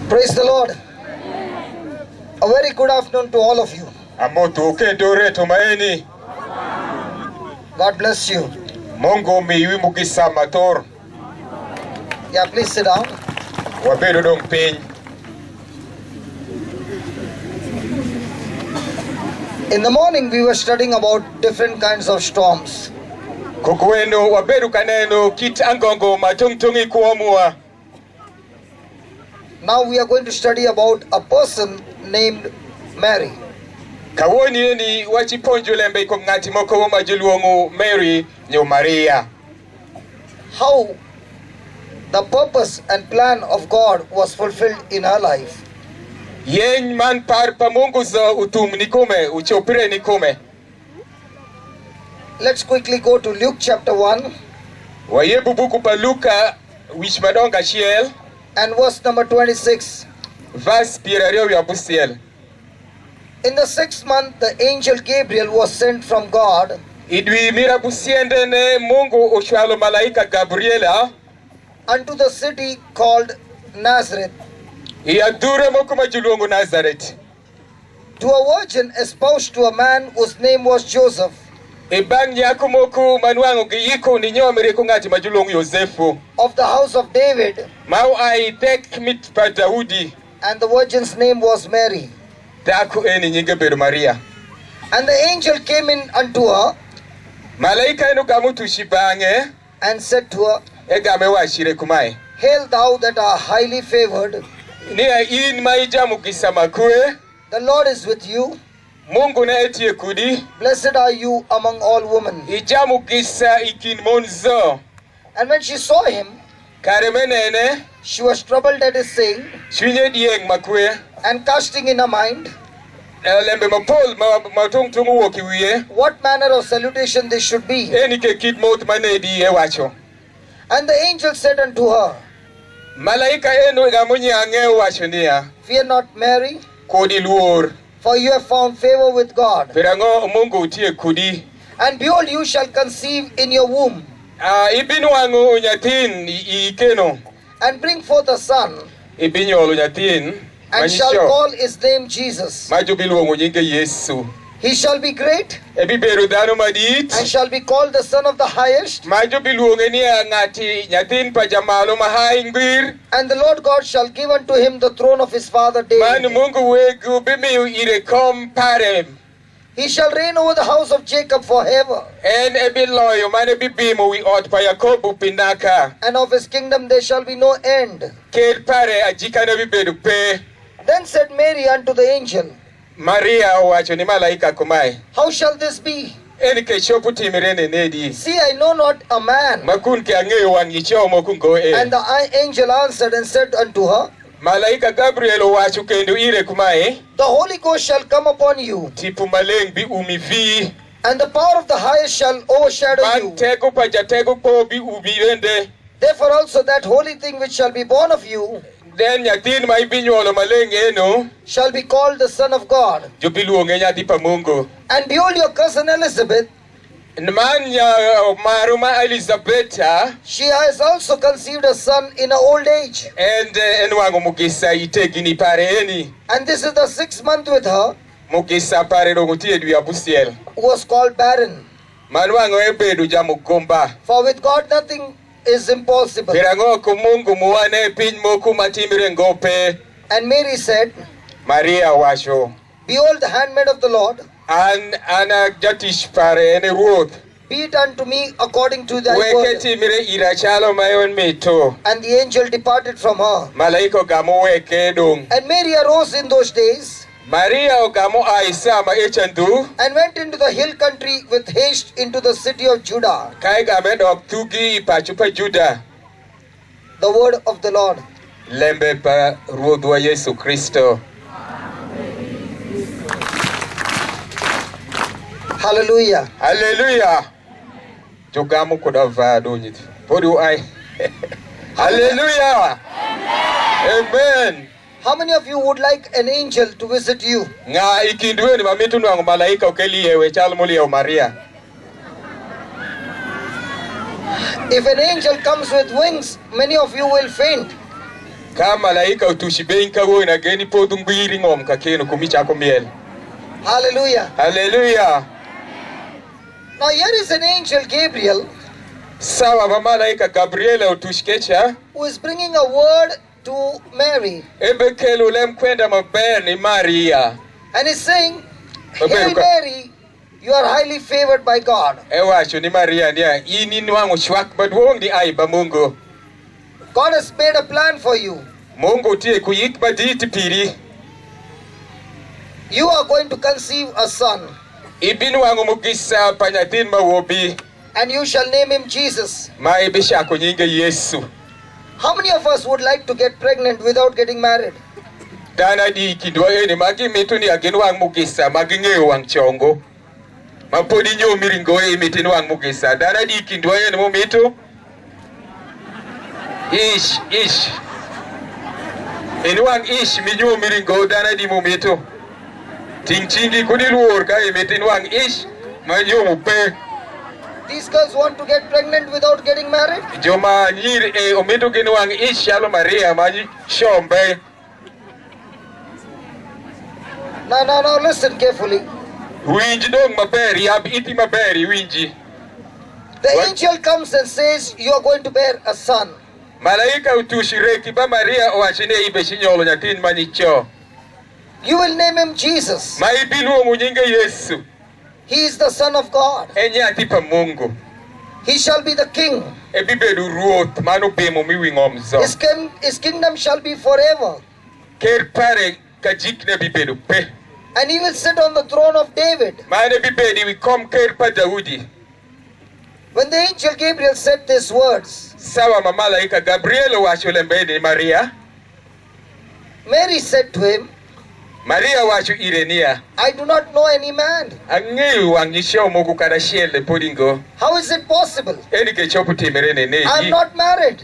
Praise the Lord. A very good afternoon to all of you. God bless you. Yeah, please sit down. In the morning we were studying about different kinds of storms. Now we are going to study about a person named Mary. How the purpose and plan of God was fulfilled in her life. Let's quickly go to Luke chapter 1 and verse number 26. In the 6th month, the angel Gabriel was sent from God unto the city called Nazareth, to a virgin espoused to a man whose name was Joseph, of the house of David, and the virgin's name was Mary. And the angel came in unto her and said to her, Hail thou that art highly favored, the Lord is with you. Blessed are you among all women. And when she saw him, she was troubled at his saying, and casting in her mind what manner of salutation this should be. And the angel said unto her, Fear not, Mary, for you have found favor with God. And behold, you shall conceive in your womb, and bring forth a son, and shall call his name Jesus. He shall be great, and shall be called the Son of the Highest. And the Lord God shall give unto him the throne of his father David. He shall reign over the house of Jacob forever, and of his kingdom there shall be no end. Then said Mary unto the angel, How shall this be? See, I know not a man. And the angel answered and said unto her, The Holy Ghost shall come upon you, and the power of the Highest shall overshadow you. Therefore also that holy thing which shall be born of you shall be called the Son of God. And behold, your cousin Elizabeth, she has also conceived a son in her old age. And this is the 6th month with her, who was called barren. For with God nothing is impossible. And Mary said, Behold, the handmaid of the Lord, be it unto me according to thy word. And the angel departed from her. And Mary arose in those days and went into the hill country with haste into the city of Judah. The word of the Lord. Hallelujah. Hallelujah. Hallelujah. Amen. How many of you would like an angel to visit you? If an angel comes with wings, many of you will faint. Ka malaika utushi benka wo na geni podung biri ngom ka keno kumicha miel. Hallelujah. Hallelujah. Now here is an angel Gabriel Sawa ba malaika Gabriela utushkecha who is bringing a word to Mary. Ebe kelo lem kwenda maber ni Maria. And he's saying, "Hail Mary, you are highly favored by God." Ewacho ni Maria nia ini nwangu shwak maduong ni ai ba Mungu. God has made a plan for you. Mungu tie kuyik baditi piri. You are going to conceive a son. Ibinu wangu mugisa panyatin mawobi. And you shall name him Jesus. Ma ibisha kunyinge Yesu. How many of us would like to get pregnant without getting married? Dana di kidwa eni magi mitu ni agin wang mugisa magi ngeo wang chongo. Mapodi nyo miringo e mitin wang mugisa. Dana di kidwa eni mo mitu. Ish. Eni wang ish minyo miringo dana di mo mitu. Ting-chingi kuniluor ka e mitin wang ish manyo mupe. These girls want to get pregnant without getting married? Joma nyir e omitu gin wang ish yalo Maria manyi shombe. Now listen carefully. Winji dong maberi yab iti maberi winji. The angel comes and says, you are going to bear a son. Malaika utushireki ba Maria oachine ibe shinyolo nyatin manyicho. You will name him Jesus. Ma ibilu munyinge Yesu. He is the Son of God. Enya atipa Mungu. He shall be the king. Ebibedu ruot manu bemo miwingomzo. His kingdom shall be forever. Ker pare kajikne bibedu pe. And he will sit on the throne of David. Mane bibedi wikom ker pa Daudi. When the angel Gabriel said these words, sawa mamalaika Gabriel wacho lembeni Maria. Mary said to him, Maria wacho irenia, I do not know any man. Angeyu wangisho mogu kadashiele podingo. How is it possible? Enike chopu timerene ne. I am not married.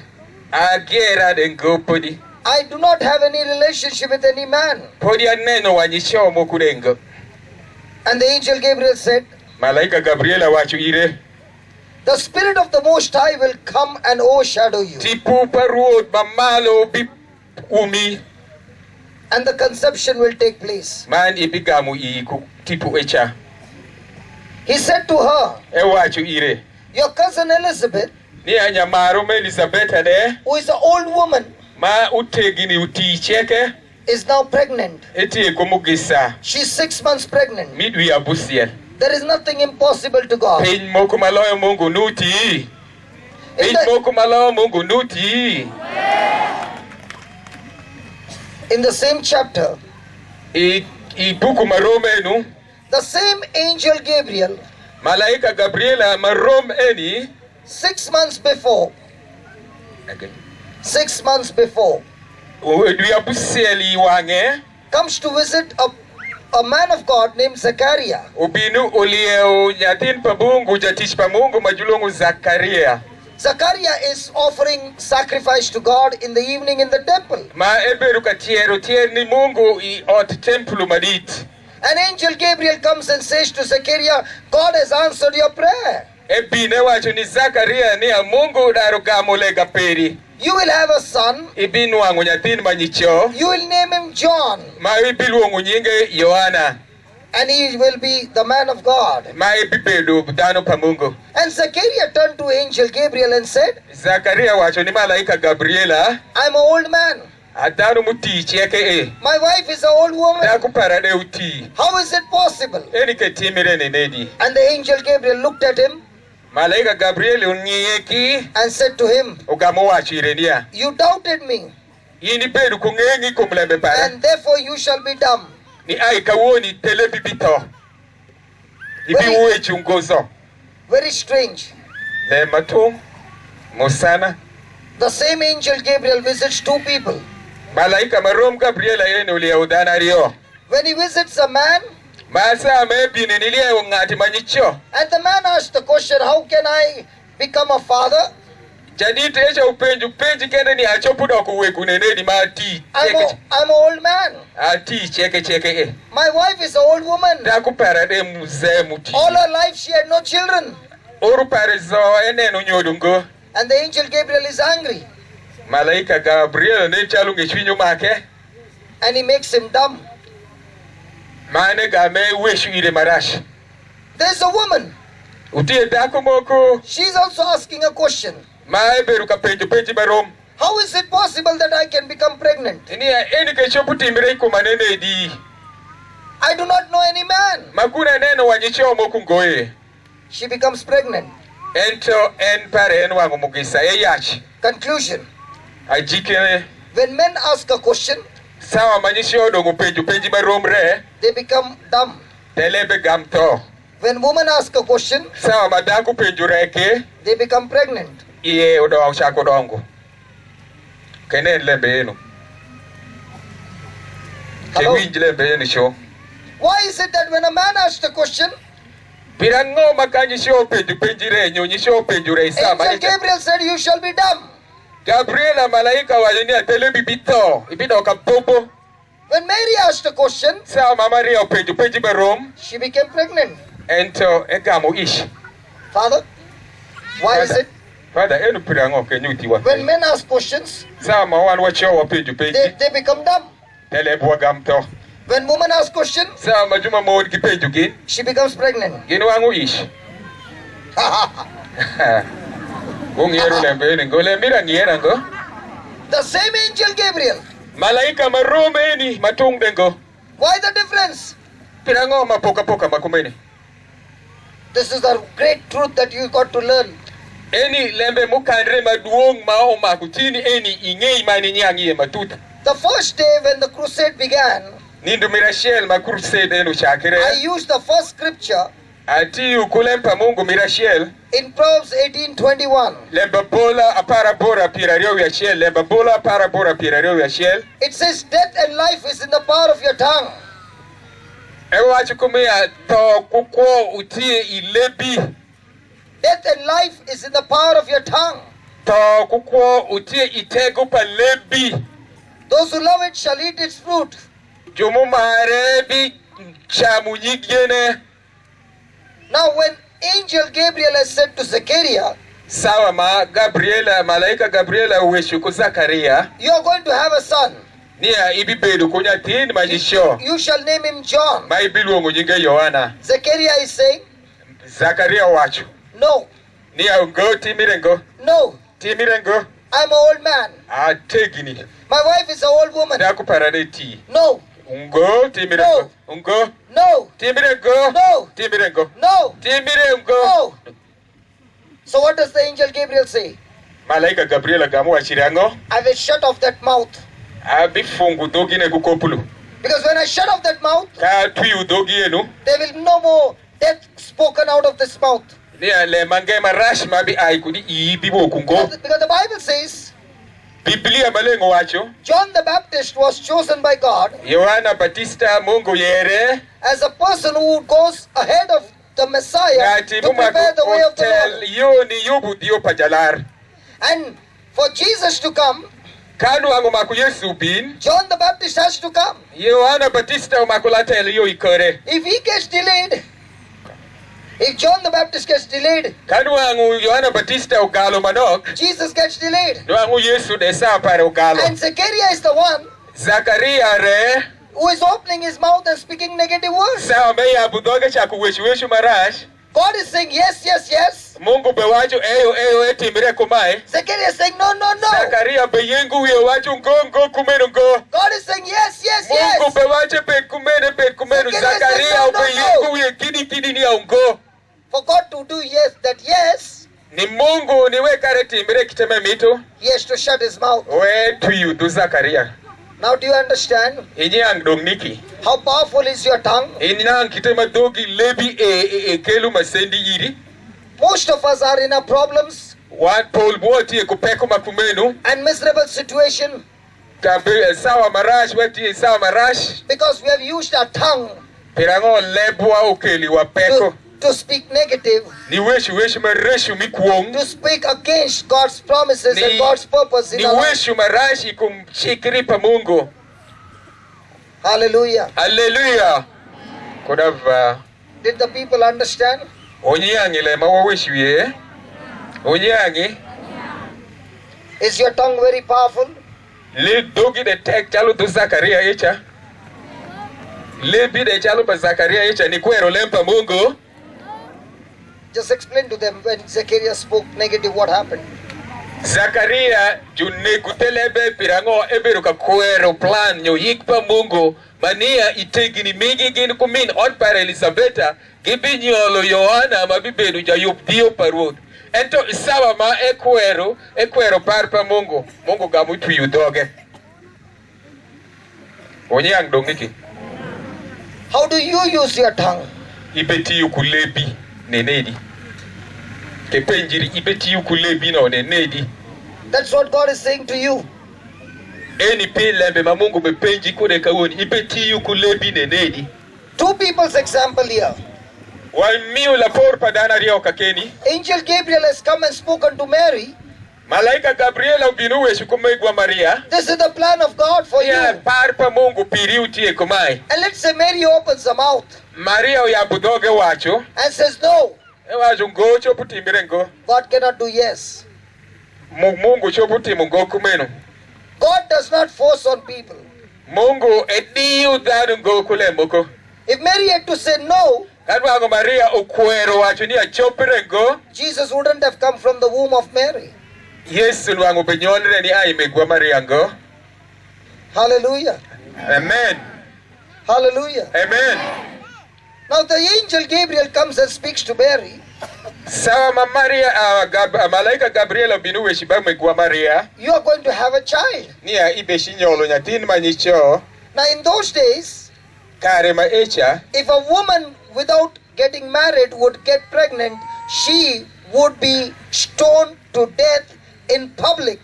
Agera dengo podi. I do not have any relationship with any man. Podi aneno wangisho mogu dengo. And the angel Gabriel said, Malaika Gabriela wacho ire, the Spirit of the Most High will come and overshadow you. Tipu paruot mamalo bip umi. And the conception will take place. Man ibigamu iku tipu echa. He said to her, Ewacho ire, your cousin Elizabeth, ni anyamaro me Elizabeth ade, who is an old woman, ma utegini uti cheke, is now pregnant. eti kumugisa. She's 6 months pregnant. Midwi abusiel. There is nothing impossible to God. Pein moku maloyo Mungu nuti. Pein moku maloyo Mungu nuti. In the same chapter, buku marome nu, the same angel Gabriel, malaika Gabriela marom eni, 6 months before, 6 months before, comes to visit a man of God named Sequeira. Ubinu ulieu nyatin pabungu jatish pamungu majulungu Zakaria. Zachariah is offering sacrifice to God in the evening in the temple. Ma eberu katiero tierni Mungu I ot templu madit. An angel Gabriel comes and says to Sequeira, God has answered your prayer. Ebine wacho ni Zakaria ni Mungu darugamo lega peri. You will have a son. Ibinu wangu nyatin manyicho. You will name him John. Ma ibilu wangu nyinge Yohana. And he will be the man of God. And Sequeira turned to angel Gabriel and said, Zakaria wacho ni malaika Gabriela, I'm an old man. My wife is an old woman. How is it possible? And the angel Gabriel looked at him and said to him, you doubted me, and therefore you shall be dumb. Very strange. The same angel Gabriel visits two people. When he visits a man, and the man asks the question, how can I become a father? I'm an old man. My wife is an old woman. All her life she had no children. And the angel Gabriel is angry. Malaika Gabriel ne chalo ngechwinyo make. And he makes him dumb. Mane game wishu ire marash. There's a woman. Utie dako moko. She's also asking a question. Mae beru ka penjo barom. How is it possible that I can become pregnant? Eni ke chopu timire ko manene di. I do not know any man. Makuna neno wanyicho moku ngoye. She becomes pregnant. Ento en pare en wangu mugisa eyach. Conclusion. Ajikene. When men ask a question, sawa manyisho dongo penjo barom re. They become dumb. Telebe gamto. When women ask a question, sawa madaku penjo reke. They become pregnant. Iye odo chako dongo. Kene lembe eno. Hello? Show. Why is it that when a man asks a question, Pirango makanyi show penjire nyonyi show penjure isama. Angel Gabriel said, you shall be dumb. Gabriela malaika walini atele bibito. Ibido kapopo. When Mary asked a question, sama Maria penji barom. She became pregnant. Ento egamo ish. Father, why is it? Father, enu pirango kenyuti wa. When men ask questions, sama wan wacho wa penji. They become dumb. Tele bua gamto. When women ask questions, sama juma mod ki penjo gin. She becomes pregnant. Gin wangu ish. The same angel Gabriel. Malaika maromeni matung dengo. Why the difference? Pirango mapoka makumeni. This is the great truth that you got to learn. Eni lembe mukandre maduong mao makutini eni ingei mani nyangi matuta. The first day when the crusade began, Nindu mirashel ma crusade enu shakire. I used the first scripture Ati ukulempa Mungu mirashel. In Proverbs 18:21. Lemba bola apara bora pirario ya shel. Lemba bola apara bora pirario ya shel. It says death and life is in the power of your tongue. Ewa chukumia to kukwo utie ilebi. Death and life is in the power of your tongue. To kukwo utie itego pa lebi. Those who love it shall eat its fruit. Jumu marebi chamunyigene. Now when angel Gabriel has said to Sequeira, sawa malaika Gabriela uweshuku Zakaria, you are going to have a son. Nia ibibedu kunyatin majisho. You shall name him John. Maibilu ngujinge Yohana. Sequeira is saying, Zakaria wachu. no. Nia ungo timirengo. No. Timirengo. I'm an old man. Tegini. My wife is an old woman. Daku paradeti. No. Ungo timirengo. No. Ungo. No. Timirengo. No. Timirengo. No. Timirengo. No. So what does the angel Gabriel say? Malaika Gabriela gamu achirango. I will shut off that mouth. Abifungu dogine kukopulu. Because when I shut off that mouth, there will be no more death spoken out of this mouth. Because the Bible says, John the Baptist was chosen by God as a person who goes ahead of the Messiah to prepare the way of the Lord. And for Jesus to come, John the Baptist has to come. If he gets delayed, if John the Baptist gets delayed, Jesus gets delayed. And Sequeira is the one who is opening his mouth and speaking negative words. God is saying yes, yes, yes. Sequeira is saying no, no, no. God is saying yes, yes, yes. For God to do yes, that yes, he has to shut his mouth. Now do you understand how powerful is your tongue? Most of us are in a problems and miserable situation because we have used our tongue to speak negative, to speak against God's promises and God's purpose in our life. Hallelujah. Hallelujah. Could have did the people understand? Is your tongue very powerful? Le dogi de tek chalo tu Zakaria echa. Le bi de chalo pa Zakaria echa ni kwero lempa Mungu. Just explain to them when Sequeira spoke negative what happened. Zakaria junne kutelebe pirango eberuka kwero plan nyo yikpa Mungu mania itegini mingi gini kumin on para Elisabeta gibi nyolo Yohana mabibedu ja yupdio parod. Ento isawa ma ekwero parpa Mungu gamutu yudoge. Onyang dongiki. How do you use your tongue? Ibeti yukulebi nenedi. Kepenjiri ibeti yukulebi no nenedi. That's what God is saying to you. Eni pe lembe ma Mungu mepenji kune kawoni ibeti yukulebi nenedi. Two people's example here. Angel Gabriel has come and spoken to Mary. Malaika Gabriel ubinuwe Maria. This is the plan of God for you. And let's say Mary opens her mouth. Maria uyabudoge wacho. And says no. God cannot do yes. Mungu choputi mungo kumeno. God does not force on people. Mungu ediu danu ngo kulemoko. If Mary had to say no, Jesus wouldn't have come from the womb of Mary. Hallelujah. Amen. Hallelujah. Amen. Now the angel Gabriel comes and speaks to Mary. You are going to have a child. Now in those days, if a woman without getting married would get pregnant, she would be stoned to death in public.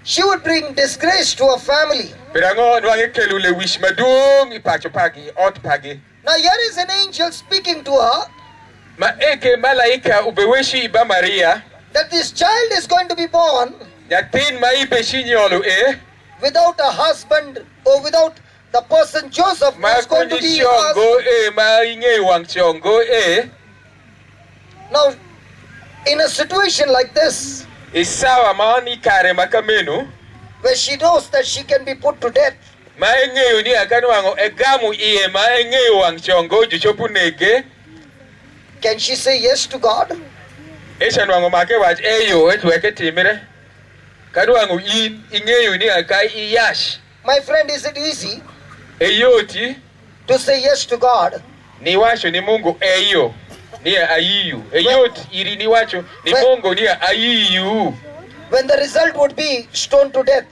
She would bring disgrace to her family. Now here is an angel speaking to her that this child is going to be born without a husband or without the person Joseph who is going to be Now, in a situation like this, where she knows that she can be put to death, can she say yes to God? My friend, is it easy to say yes to God? When the result would be stoned to death.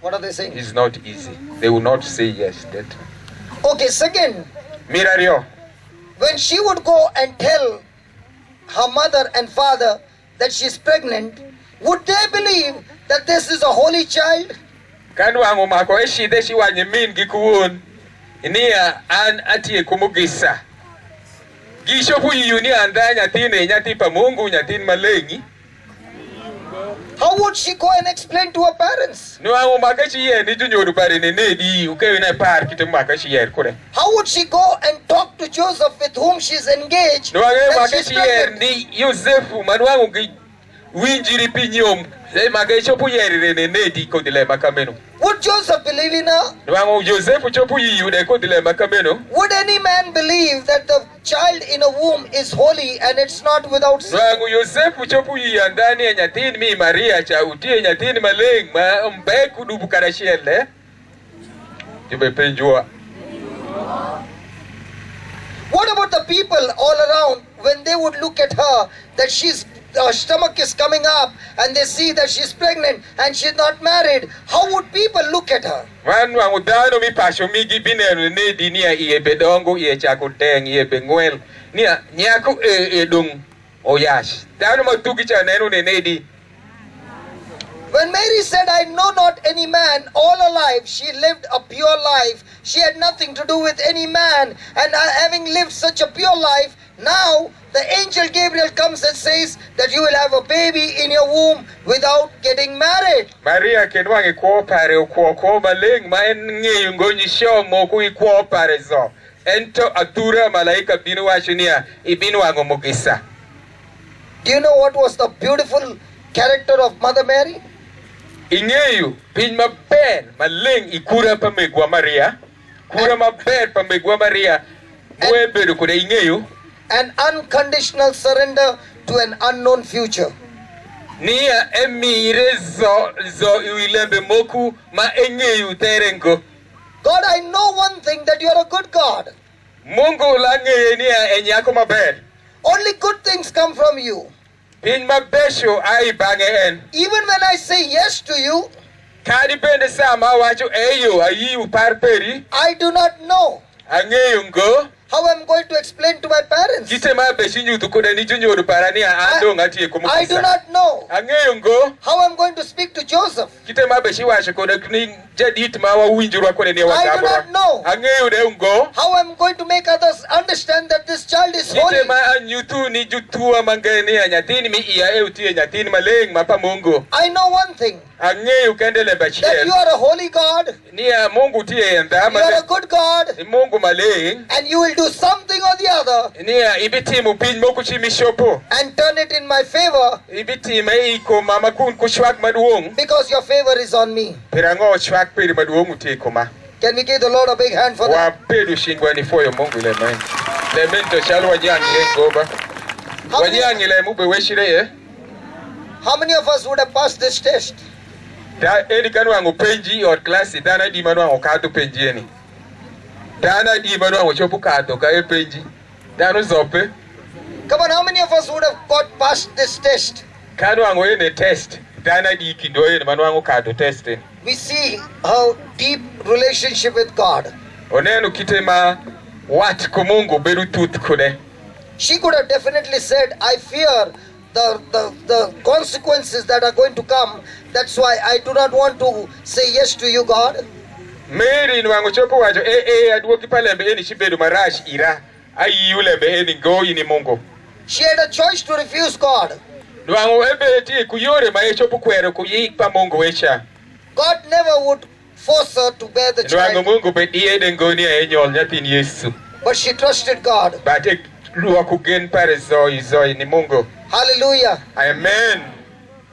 What are they saying? It's not easy. They will not say yes. That. Okay, second. When she would go and tell her mother and father that she's pregnant, would they believe that this is a holy child? How would she go and explain to her parents? How would she go and talk to Joseph with whom she's engaged? That she's pregnant? Would Joseph believe in her? Would any man believe that the child in a womb is holy and it's not without sin? What about the people all around when they would look at her, that her stomach is coming up and they see that she's pregnant and she's not married? How would people look at her? When Mary said, I know not any man, all her life she lived a pure life. She had nothing to do with any man. And having lived such a pure life, now the angel Gabriel comes and says that you will have a baby in your womb without getting married. Maria kenwangi kwa pare kwa maling maen ngi ngoni shomo kui kwa pare zo. Ento atura malaika binu washinia ibinu wango mugisa. Do you know what was the beautiful character of Mother Mary? Ingeyu pin maber maling ikura pamegwa Maria. Kura maber pamegwa Maria. Mwebedu kude ingeyu. An unconditional surrender to an unknown future. Nia emire zo ilembe moku ma engeyu terengo. God, I know one thing, that you are a good God. Mungu lange nia enyako maber. Only good things come from you. Pin mabesho ai bange en. Even when I say yes to you, Kadi bende sama wacho eyo ayi uparperi. I do not know Angeyu ngo. how I'm going to explain to my parents. Kite mabeshinyu tukode ni junyo parania ando ngati kumukisa. I do not know Angeyu ngo. how I'm going to speak to Joseph. Kite mabeshi washo kode kuni jadit mawa winjurwa kode ni I do wakabura. not know Angeyu ne ngo. how I'm going to make others understand that this child is holy. Kite ma anyutu ni jutua mangeni anyatini mi iya euti anyatini maleng mapa Mungu. I know one thing, Angeyu kendele that bachie. you are a holy God, Nia Mungu tie enda you are a good God, Mungu maleng. and you will do something or the other Nia ibiti mupin moku chimishopo. and turn it in my favor, Ibiti meiko mama kun kushwak maduong. because your favor is on me. Pirango shwak peri maduong utiko ma. Can we give the Lord a big hand for that? Wapedu shingwa ni foyo Mungu le man. Le mento shalo wanyangi le ngoba. Wanyangi le mube weshire ye. How many of us would have passed this test? Da eni kanu wangu penji or klasi dana di manu wangu kato penji eni. Dana di manu wangu chopu kato ka e penji. Dano zope. Come on, how many of us would have got past this test? Kanu wangu ene test. Dana di kindo eni manu wangu kato test eni. We see how deep relationship with God. Onenu kitema wat kumungu beru tut kune. She could have definitely said, I fear the consequences that are going to come. That's why I do not want to say yes to you, God. Mary nwangu chopo wajo aduoki palembe eni shibedu marash ira. Ayi ulembe eni go ini Mungu. She had a choice to refuse God. Nwangu ebe ti kuyore ma chopo kwero kuyikpa Mungu wecha. God never would force her to bear the Nwangu child, Mungu bedi edengo ni enyol nyatin Yesu. but she trusted God. Bate luwa kugen pare zoi ni Mungu. Hallelujah. Amen.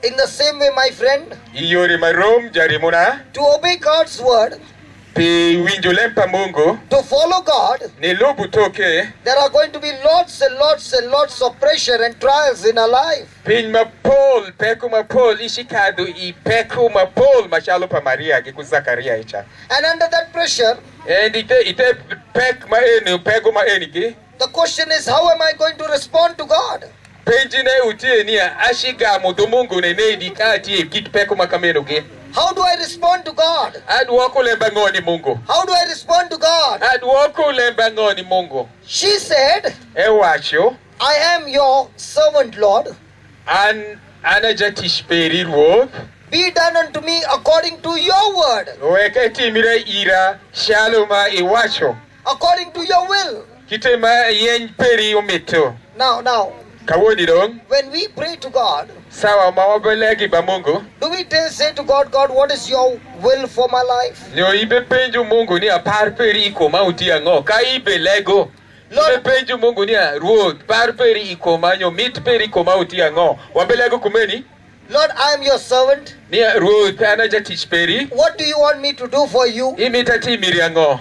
In the same way, my friend, Iyori marom jarimuna. to obey God's word, Pi winjulempa Mungu. to follow God, Ni lubu toke. there are going to be lots and lots and lots of pressure and trials in our life. Pin mapol, peku mapol, ishikadu I peku mapol, mashalo pa Maria, kiku Zakaria icha. And under that pressure, And ite pek maeni, pegu maeni ki. the question is, how am I going to respond to God? Penji ne utie niya, ashiga mudu Mungu ne dikati kit peku makameno ki. How do I respond to God? Adu wako lemba ngoni Mungu. How do I respond to God? Adu wako lemba ngoni Mungu. She said, Ewacho, I am your servant, Lord. Anajatish peri ruoth. Be done unto me according to your word, Weketi mire ira, shaloma iwacho. according to your will. Kitema yen peri omito. Now, Kawoni dong. when we pray to God, Sawa mawabelegi ba Mungu. do we say to God, God, what is your will for my life? Nyo ibe penju Mungu ni apar peri iko mauti ango. Ka ibe lego. Ibe penju Mungu ni ruoth. Par peri iko manyo. Mit peri iko mauti ango. Wabelego kumeni. Lord, I am your servant. Ni ruoth anajatish peri. What do you want me to do for you? Imitati miri ango.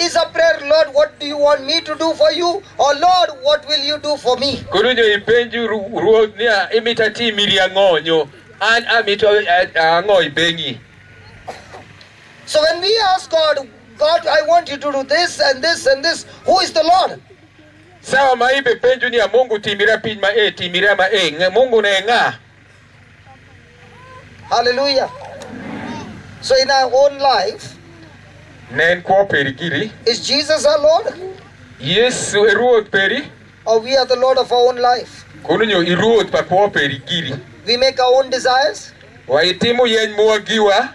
Is a prayer, Lord, what do you want me to do for you? Or Lord, what will you do for me? Kurunyo ipenju ruoth ni imitati miri ango nyo. An amito ango ibengi. So when we ask God, God, I want you to do this and this and this, who is the Lord? Sawa maibe penju ni Mungu timira pin ma timira ma Mungu na nga. Hallelujah. So in our own life, Nen kwa peri giri. is Jesus our Lord? Yesu ruoth peri. Or we are the Lord of our own life? Kurunyo iruoth pa kwa peri giri. We make our own desires? Waitimu yen muagiwa.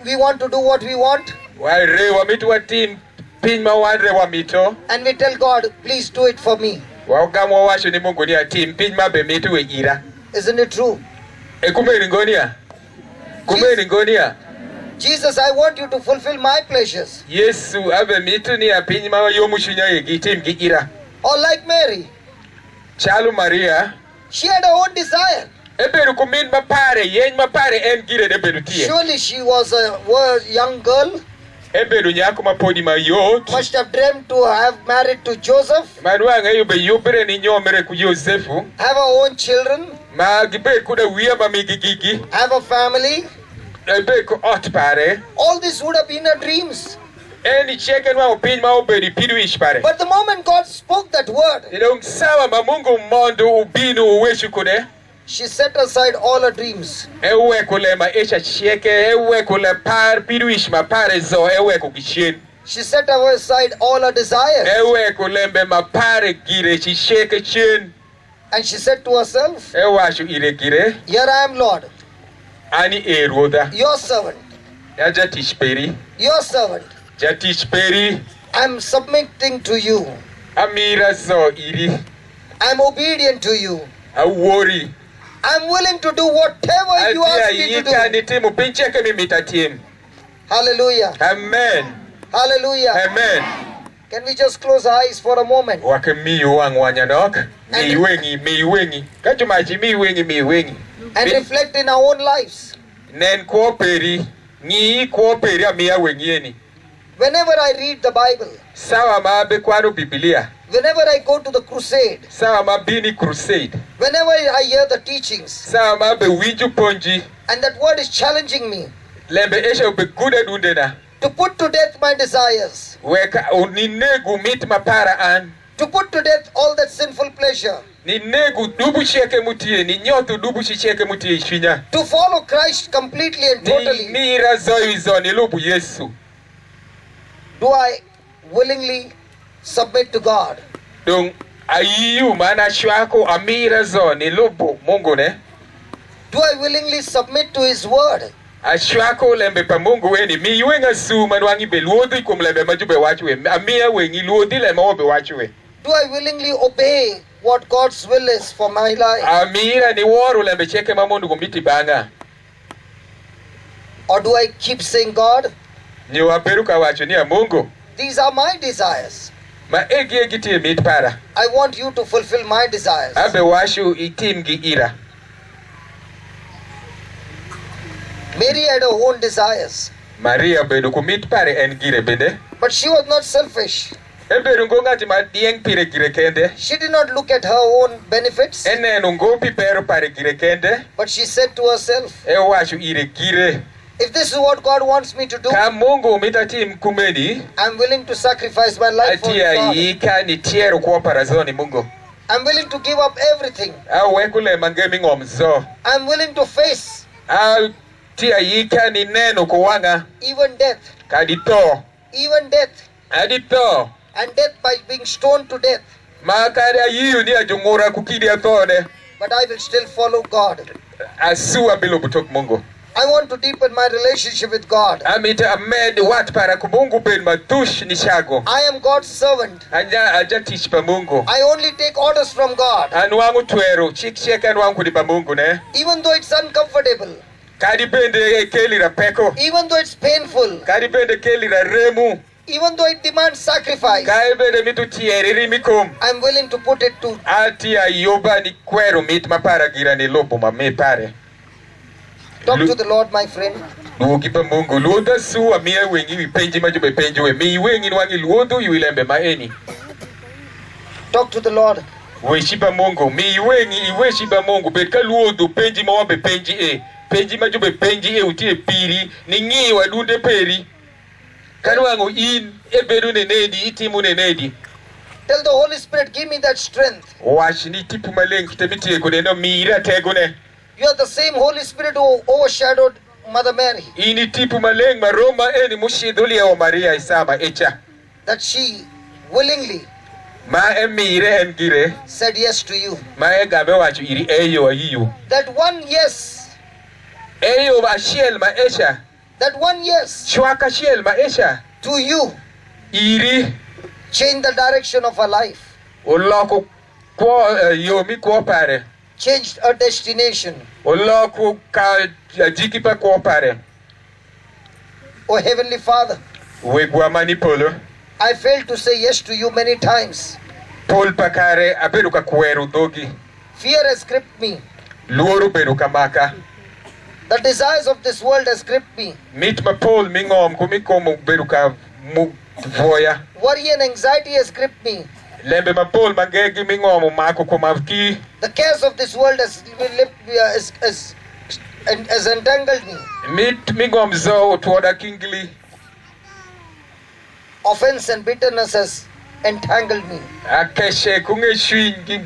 We want to do what we want. Waire wamitu watim piny ma wadre wamito. And we tell God, please do it for me. Waugamwa wacho ni Mungu ni atim piny ma be mito we ira. Isn't it true? Kumbe ringonia. Kumbe ringonia. Jesus, I want you to fulfill my pleasures. Yesu abe mito ni apiny ma yomu chunya ye gitim gi ira. Or like Mary. Chalu Maria. She had her own desire. Eberu kumin mapare yen mapare en gire de beru tie. Surely she was a young girl. Eberu nyako mapodi mayot. Must have dreamed to have married to Joseph. Manuanga yube yubere ni nyomere ku Yosefu. Have her own children. Ma gibe kuda wiya mamigigigi. Have a family. Ebe ku ot pare. All this would have been her dreams. Eni cheken wa upin ma uberi piduish pare. But the moment God spoke that word, Idong sawa ma Mungu mondo ubinu uweshu kude. she set aside all her dreams. Ewe kule maisha chieke, ewe kule par piduish ma pare zo, ewe kukishin. She set aside all her desires. Ewe kulembe ma pare gire chisheke chin. And she said to herself, Ewe ashu ire gire. here I am, Lord, Ani eroda. your servant, Ya jatish peri. your servant. Jatish peri. I'm submitting to you. Amira zo iri. I'm obedient to you. Awori. I'm willing to do whatever you ask me to do. Nitimu pincheke mimita tim. Hallelujah. Amen. Hallelujah. Amen. Can we just close our eyes for a moment? Wake miyu wang wanyanok. Miwengi. Kachumachi miwengi. And reflect in our own lives. Nen kuoperi. Ni kuoperi amia wengieni. Whenever I read the Bible, Sawa maabe kwano Biblia. whenever I go to the crusade, Sawa mabini crusade. whenever I hear the teachings, Sawa mabe winju ponji. and that word is challenging me Lembe esha ube gude dundena. to put to death my desires, Weka uninegu mit mapara an. to put to death all that sinful pleasure, Ninegu dubu cheke mutie. Ninyotu dubu cheke mutie ishinya. to follow Christ completely and totally. Ni razoi zoni lubu Yesu. Do I willingly submit to God? Dung ayiyu mana shwako amira zoni lubu Mungu ne. Do I willingly submit to His word? Ashwako lembe pa Mungu weni mi wenga su manwangi be luodi kum lembe majube wachwe. Amia wengi luodi lembe wabe wachwe. Do I willingly obey what God's will is for my life? Amira ni waru lembe cheke mamundu kumbiti banga. Or do I keep saying, God, Ni waperuka wacho ni ya Mungu. these are my desires. Ma egi tie mit para. I want you to fulfill my desires. Abe washu itim gi ira. Mary had her own desires, Maria bedu kumit pare en gire bende. but she was not selfish. Ebe rungonga ti ma dieng pire gire kende. She did not look at her own benefits, Ene nungopi pero pare gire kende. but she said to herself, E washu ire gire. if this is what God wants me to do, Ka Mungu mitatim kumeni. I'm willing to sacrifice my life for His Atia Father. yika ni tiero kwa parazoni Mungu. I'm willing to give up everything. Au wekule mangemi ngomzo. I'm willing to face Au tia yika ni neno kuwanga. even death, Kadito. even death, Adito. and death by being stoned to death. Makari ayiyu ni ajungura kukidi atone. But I will still follow God. Asua bilo butok Mungu. I want to deepen my relationship with God. Amita amed wat para kumungu ben matush ni shago. I am God's servant. Aja tish pa Mungu. I only take orders from God. Anwangu tuero. Chik anwangu di pa Mungu ne. Even though it's uncomfortable, Kadi bende keli ra peko. even though it's painful, Kadi bende keli ra remu. even though it demands sacrifice, Kai bende mitu tieri mikum. I'm willing to put it to. Ati ayoba ni kwero mit mapara gira ni lopo ma me pare. Talk to the Lord, my friend. Luogi pa Mungu. Luoda su amia wengi wipenji majube penji we. Mi wengi nwangi luodu yuilembe maeni. Talk to the Lord. Weshi pa Mungu. Mi wengi iweshi pa Mungu. Betka luodu penji mawabe penji e. Penji majube penji e utie piri. Ningi wadunde peri. Kanwangu in eberu nenedi itimu nenedi. Tell the Holy Spirit, give me that strength. Washi ni tipu maleng kitemitie kuneno miira tegune. You are the same Holy Spirit who overshadowed Mother Mary, Ini tipu maleng maroma eni mushidhuli ya Maria isama echa. that she willingly Ma emire engire. said yes to you. Ma egabe wachu iri eyo ayiyo. That one yes Eyo achiel maisha. That one yes Chwak achiel maisha. to you Iri. change the direction of our life, Oloko yo mikwo pare. changed our destination. Oloko ka jikipa kwo pare. Oh Heavenly Father, Wegwa manipolo. I failed to say yes to you many times. Pol pakare abedo ka kwero dogi. Fear has gripped me. Luoro bedo ka maka. The desires of this world has gripped me. Mit mapol mingom kumikomo bedo ka voya. Worry and anxiety has gripped me. Lembe mapol mangegi mingom mako kumavki. The cares of this world has entangled me. Mit mingom zo tuoda kingli. Offense and bitterness has entangled me. Akeshe kunge shwingi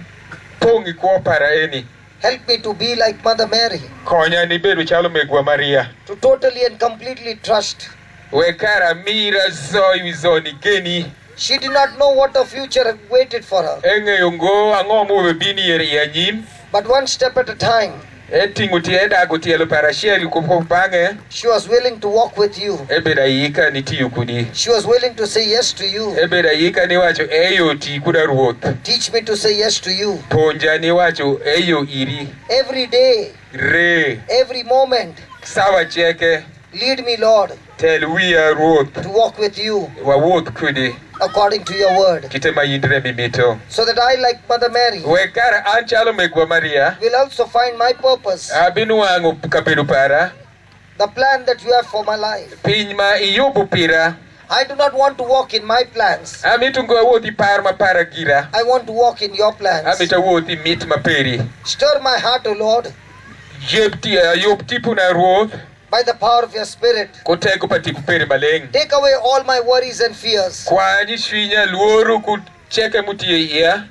pongi kwo para eni. Help me to be like Mother Mary, Konya ni bedo chalo megwa Maria. to totally and completely trust. Wekara mira zo ni geni. She did not know what the future waited for her, Enge yungo angomu webini yeri yanyim. but one step at a time, Eti ngutienda gutielo parashieli kupopange. she was willing to walk with you. Ebeda yika ni tiyu kudi. She was willing to say yes to you. Ebeda yika ni wacho eyo ti kuda ruoth. Teach me to say yes to you. Ponja ni wacho eyo iri. Every day, Re. every moment, Sawa cheke. lead me, Lord, Tel wiya ruoth. to walk with you Wa wuoth kudi. according to your word, Kitema yindre mimito. so that I, like Mother Mary, Wekara anchalo megwa Maria. will also find my purpose, Abinu wangu kabedo para. the plan that you have for my life. Pinyma iyubu pira. I do not want to walk in my plans. Amitu ngo wuothi par mapara gira. I want to walk in your plans. Amita wuothi mit maperi. Stir my heart, O Lord, Yop tipu na ruoth. by the power of your Spirit. Kotego patipu peri maleng. Take away all my worries and fears. Kwanyi shwinya luoru kucheke mutie iya.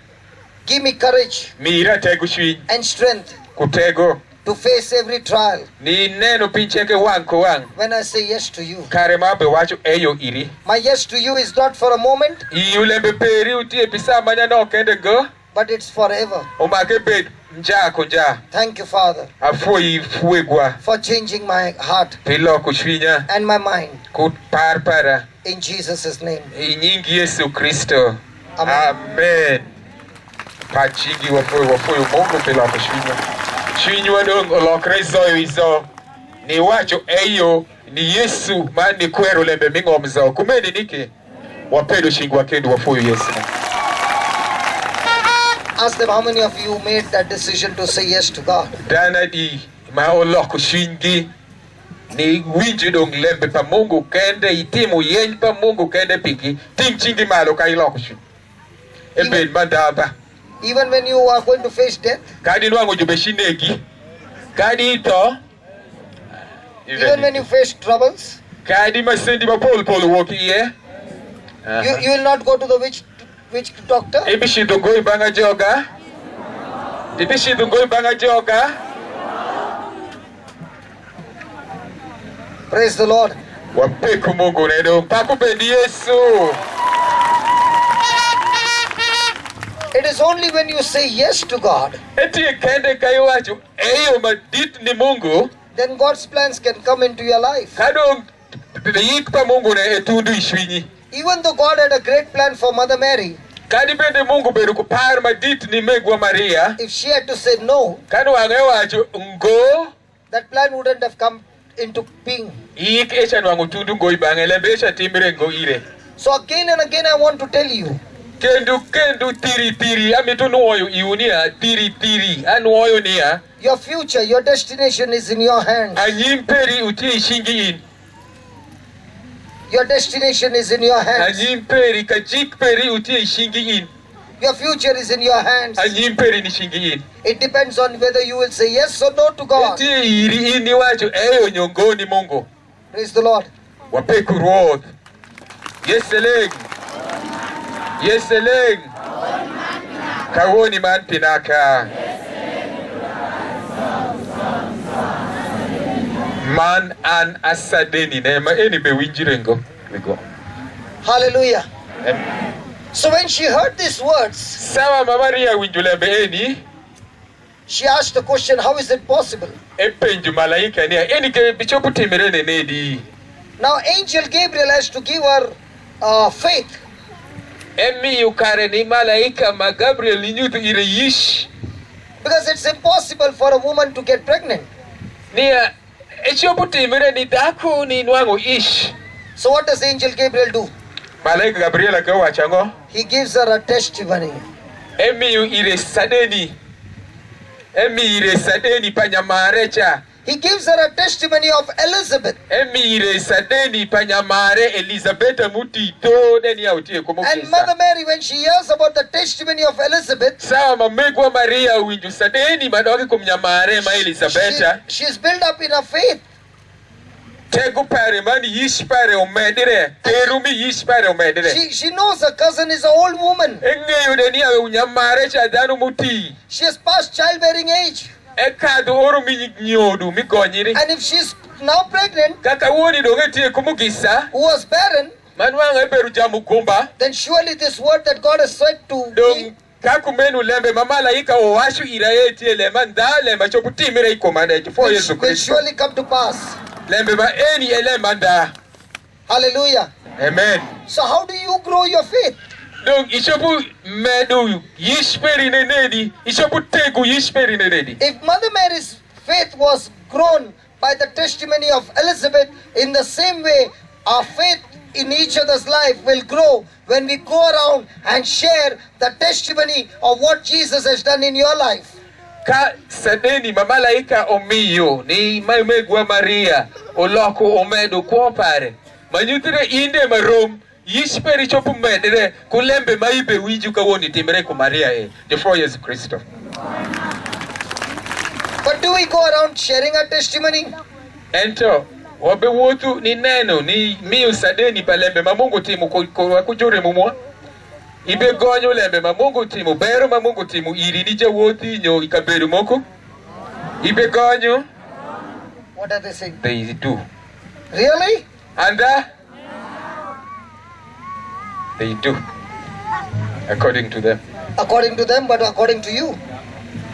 Give me courage Mira tego shwiny. and strength Kutego. to face every trial Ni neno pincheke wang ko wang. when I say yes to you. Kare mabe wacho eyo iri. My yes to you is not for a moment, Iyulembe peri utie pisa manya no kende go. but it's forever. Omake bed nja konja. Thank you, Father, Afoi fuegwa. for changing my heart Pilo kushwinya. and my mind. Kutpar para. In Jesus' name. Inyingi Yesu Kristo. Amen. Amen. Pachingi wafoi Mungu pilo kushwinya. Shwinyi wadong olokre zoyo izo. Ni wacho eyo ni Yesu mani kwero lembe mingom zo. Kumeni niki. Wapedo shingu wakendu wafoi Yesu. Ask them how many of you made that decision to say yes to God. Dana di ma oloko shwingi. Ni winji dong lembe pa Mungu kende itimu yeny pa Mungu kende piki. Ting chingi malo ka iloko shwingi. Ebe mandaba. Even when you are going to face death, Kadi nwango jubeshinegi. Kadi ito. even when you face troubles, Kadi masendi mapol woki ye. you will not go to the witch doctor. Ibishi dungo ibanga joga. Ibishi dungo ibanga joga. Praise the Lord. Wapeku Mungu nedo. Paku bendi Yesu. It is only when you say yes to God, Eti kende kayo wacho. Eyo madit ni Mungu. then God's plans can come into your life. Kado yikpa Mungu ne etundu ishwinyi. Even though God had a great plan for Mother Mary, Kadi bende Mungu beru kupar madit ni megwa Maria. if she had to say no, Kado wange wacho ngo. that plan wouldn't have come into being. Yik echa nwango tundu ngo ibange. Lembe echa timire ngo ire. So again and again I want to tell you, Kendu tiri amitu nuoyo iunia tiri anuoyo nia your future, your destination is in your hands. anyimperi uti ishingi in Your destination is in your hands. anyimperi kajikperi uti ishingi in Your future is in your hands. anyimperi ni shingi in It depends on whether you will say yes or no to God. eti iri ini wacho eyo nyongoni Mungu. Praise the Lord. Wapeku ruoth yeseleng kawoni man pinaka man an asadeni nema eni be winjirengo go. Hallelujah. So when she heard these words, Sawa Maria winjulembe eni She asked the question, how is it possible? Epenjo malaika ni eni ke bichopo timere ne nedi. Now angel Gabriel has to give her faith. Emi yukare ni malaika ma Gabriel nyutu ire yish. Because it's impossible for a woman to get pregnant. Nia echopo timere ni daku ni nwango ish. So what does angel Gabriel do? Malaika Gabriel akawa chango. He gives her a testimony. Emi yu ire sadeni. Emi ire sadeni panyamarecha. He gives her a testimony of Elizabeth. Emi ire sadeni panyamare Elizabeth muti to deni ya utie kumukisa. And Mother Mary, when she hears about the testimony of Elizabeth, sawa mamegwa Maria winju sadeni madoki kumnyamare ma Elizabeth. She's built up in her faith. Tegu pare mani yish pare umedire. Terumi yish pare umedire. She knows her cousin is an old woman. Enge yudeni ya unyamare cha danu muti. She has passed childbearing age. Ekadu oru nyodu mikonyiri. And if she's now pregnant, kaka woni dongeti kumugisa, who was barren, manuanga eberu jamukumba, then surely this word that God has said to me, kakumenu lembe mamalaika owashu iraeti elema ndale machoputimire ikomanda for Yesu will Kristo. surely come to pass. Lembe ba eni elema nda. Hallelujah. Amen. So how do you grow your faith? Donc ishopu medu yishperi nenedi, ishopu tegu yishperi nenedi. If Mother Mary's faith was grown by the testimony of Elizabeth, in the same way our faith in each other's life will grow when we go around and share the testimony of what Jesus has done in your life. Ka sadeni mamalaika omiyo ni maimegwa Maria oloko omedo kuopare. Manyutire inde marom yishperi chopu medere kulembe maibe wiju kawoni timere ku Maria before Yesu Kristo. But do we go around sharing our testimony? Ento wabe wotu ni neno ni miu sadeni palembe mamungu timu kujure mumwa. Ibe gonyo lembe mamungu timu bero mamungu timu iri nije woti nyo ikaberu moko. Ibe gonyo. What are they saying? They do. Really? And they do. According to them. According to them, but according to you?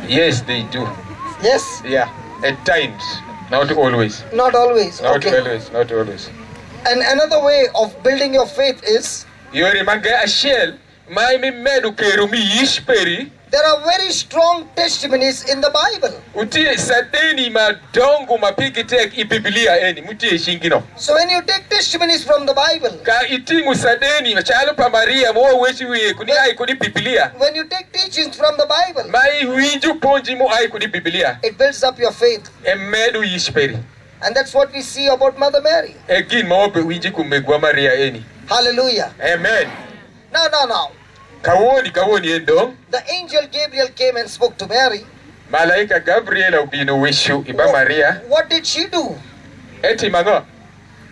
Yes, they do. Yes? Yeah, at times. Not always. Not always. Not Okay. always. Not always. And another way of building your faith is, Yori manga ashel maimi medu kerumi yishperi. there are very strong testimonies in the Bible. Uti sadeni madongo mapigi tek ibiblia eni muti shingino. So when you take testimonies from the Bible, Ka itingu sadeni machalo pa Maria mo wechi wiye kuni ai kuni biblia. when you take teachings from the Bible, Mai winju ponji mo ai kuni biblia. it builds up your faith. Emedu yishperi. And that's what we see about Mother Mary. Egin maope winji kumegwa Maria eni. Hallelujah. Amen. Now. Kawoni endo. The angel Gabriel came and spoke to Mary. Malaika Gabriel ubino wishu iba Maria. What did she do? Eti mango.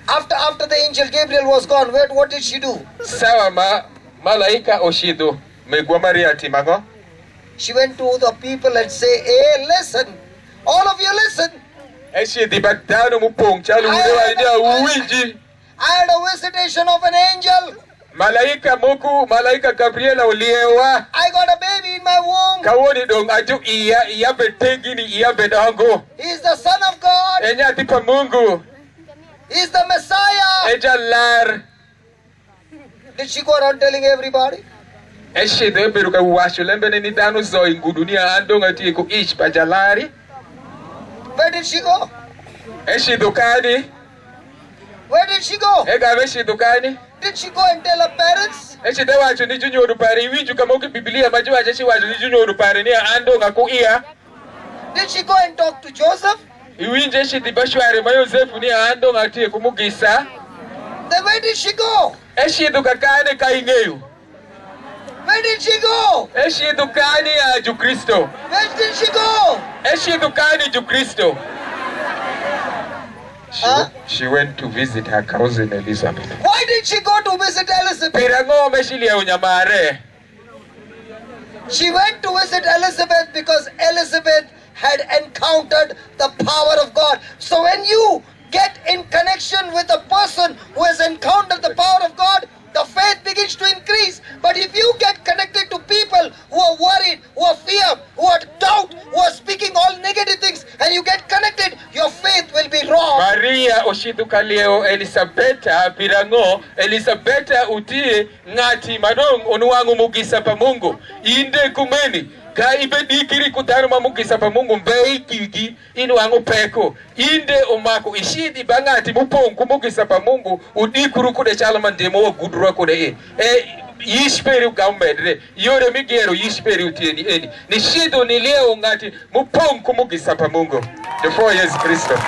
After the angel Gabriel was gone, what did she do? Sawa malaika oshido megwa Maria ati mango. She went to the people and say, hey, listen. All of you listen. Eshi di bagdano mupong chalu uwinji. I had a visitation of an angel. Malaika Gabriela uliewa. I got a baby in my womb. Kawoni dong aju iya betegini iya bedango. He is the Son of God. Enya tipa Mungu. He is the Messiah. Eja lar. Did she go around telling everybody? Eshi de beruka washu lembe ni dano zo ingudunia andong ati ko ish pajalari. Where did she go? Eshi dukani. Where did she go? Ega eshi dukani. Did she go and tell her parents? Eshi de wacho ni junyo rupari winju kama uki Biblia majua eshi wacho ni junyo rupari ni andong aku iya. Did she go and talk to Joseph? Iwinje eshi di bashwari ma Yosefu ni andong ati kumugisa. Then where did she go? Eshi dukakane kaingeyu. Where did she go? Eshi dukani ya ju Kristo. Where did she go? Eshi dukani ju Kristo. She went to visit her cousin Elizabeth. Why did she go to visit Elizabeth? Pirango meshilia unyamare. She went to visit Elizabeth because Elizabeth had encountered the power of God. So when you get in connection with a person who has encountered the power of God, the faith begins to increase. But if you get connected to people who are worried, who are fear, who are doubt, who are speaking oshidu kaleo Elisabeta pirango Elisabeta utie ngati manong onuangu mugisa pa Mungu inde kumeni ka ibedikiri kudano mamugisa pa Mungu mbei kiki inuangu peko inde omako ishidi bangati mupongu mugisa pa Mungu udikuru kude chalama ndemo gudura kude yishperi gambedre yore migero yishperi utieni eni ni shido ni leo ngati mupongu mugisa pa Mungu before Yesu Kristo.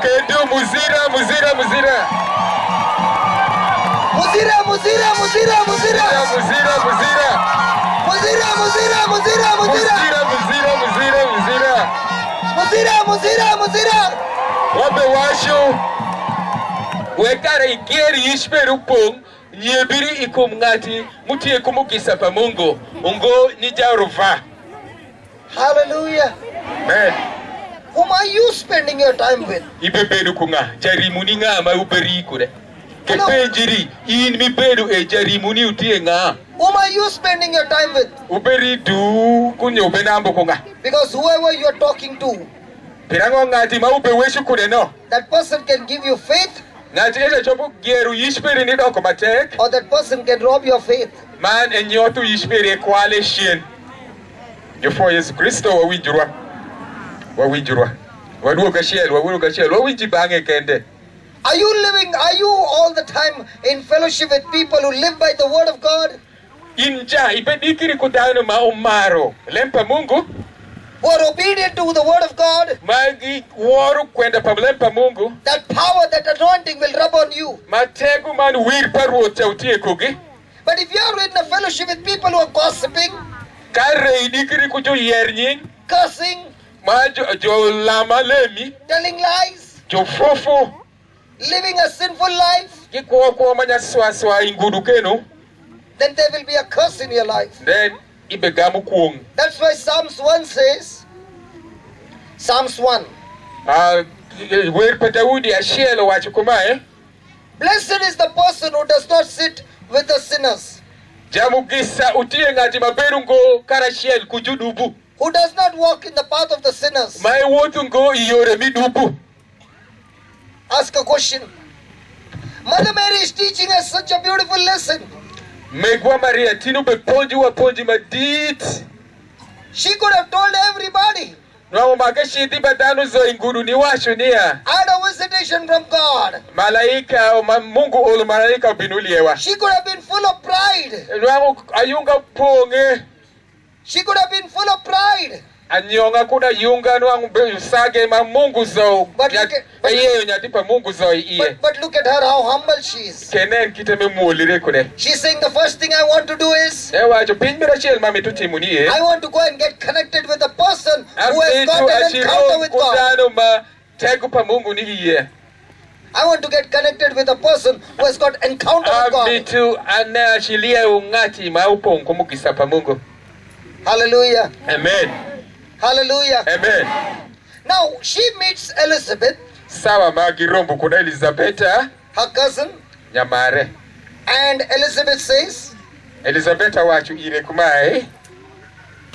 Kendo muzira. Muzira. Wabe washo wekara igeri yishperu pong nyebiri ikumngati mutie kumugisa pa Mungu ungo nijaruva. Hallelujah. Amen. Whom are you spending your time with? Ibebedu kunga jarimuni nga ma uberi kure. Kepenjiri in mi bedu jarimuni utie nga. Whom are you spending your time with? Uberi du kunyo benambo kunga. Because whoever you are talking to, pirango ngati ma ube weshu kure no. That person can give you faith. Ngati ese chopu geru yishperi ni doko matek. Or that person can rob your faith. Man enyotu yishperi kwale shin. Before Yesu Kristo wawinjurwa. Waduoga shiel, wawinjibange kende. Are you all the time in fellowship with people who live by the word of God? Inja, ibedikiri kudano ma umaro. Lempa Mungu. Who are obedient to the word of God? Magi waru kwenda pa lempa Mungu. That power, that anointing will rub on you. Mategu man wirparu utie kugi. But if you are in a fellowship with people who are gossiping, kare idikiri kujo yernying, cursing, jo lama lemi, telling lies, jo fofo, living a sinful life, then there will be a curse in your life. Then that's why Psalms 1 says, Psalms 1, blessed is the person who does not sit with the sinners, who does not walk in the path of the sinners. Ask a question. Mother Mary is teaching us such a beautiful lesson. She could have told everybody, I had a visitation from God. She could have been full of pride. She could have been full of pride. But look at her, how humble she is. She's saying the first thing I want to do is, I want to go and get connected with a person who has got an encounter with God. I want to get connected with a person who has got encounter with God. Hallelujah. Amen. Hallelujah. Amen. Now she meets Elizabeth, her cousin, and Elizabeth says,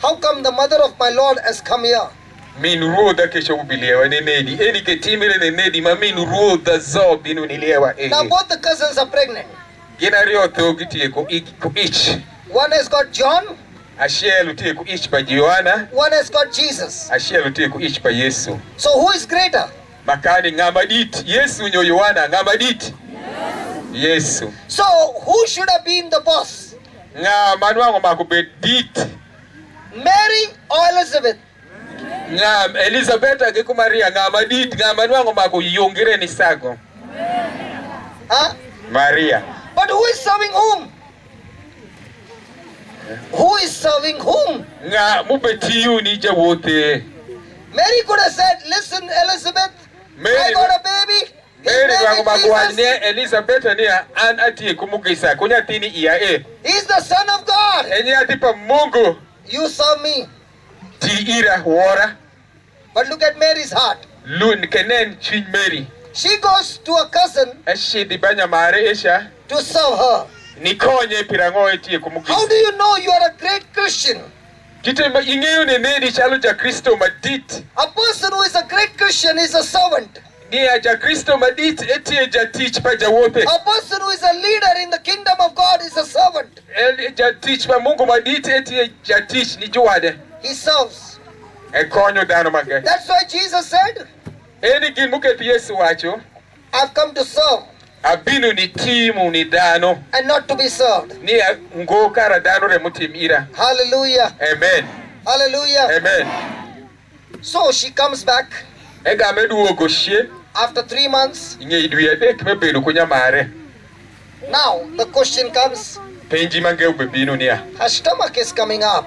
how come the mother of my Lord has come here? Now both the cousins are pregnant. One has got John, one has got Jesus. So who is greater? So who should have been the boss? Mary or Elizabeth? Huh? Maria. But who is serving whom? Who is serving whom? Mary could have said, listen, Elizabeth, I got a baby. He's the Son of God. You serve me. But look at Mary's heart. She goes to a cousin to serve her. How do you know you are a great Christian? Kitema ing'eyo ne nedi chalo ja Kristo madit. A person who is a great Christian is a servant. Ni ja Kristo madit etie ja tich pa ja wote. A person who is a leader in the kingdom of God is a servant. Ja tich pa Mungu madit etie ja tich ni jwade. He serves. E konyo dhano mang'eny. That's why Jesus said, Eni gin muket Yesu wacho, I've come to serve abino ni timu ni dhano. and not to be served. Ni ngo kara dhano re mutim ira. Hallelujah. Amen. Hallelujah. Amen. So she comes back Ega meduogo shie. after 3 months. Ing'e dwe adek mebedo kunyamare. Now the question comes, Penji mange ube bino niya. her stomach is coming up.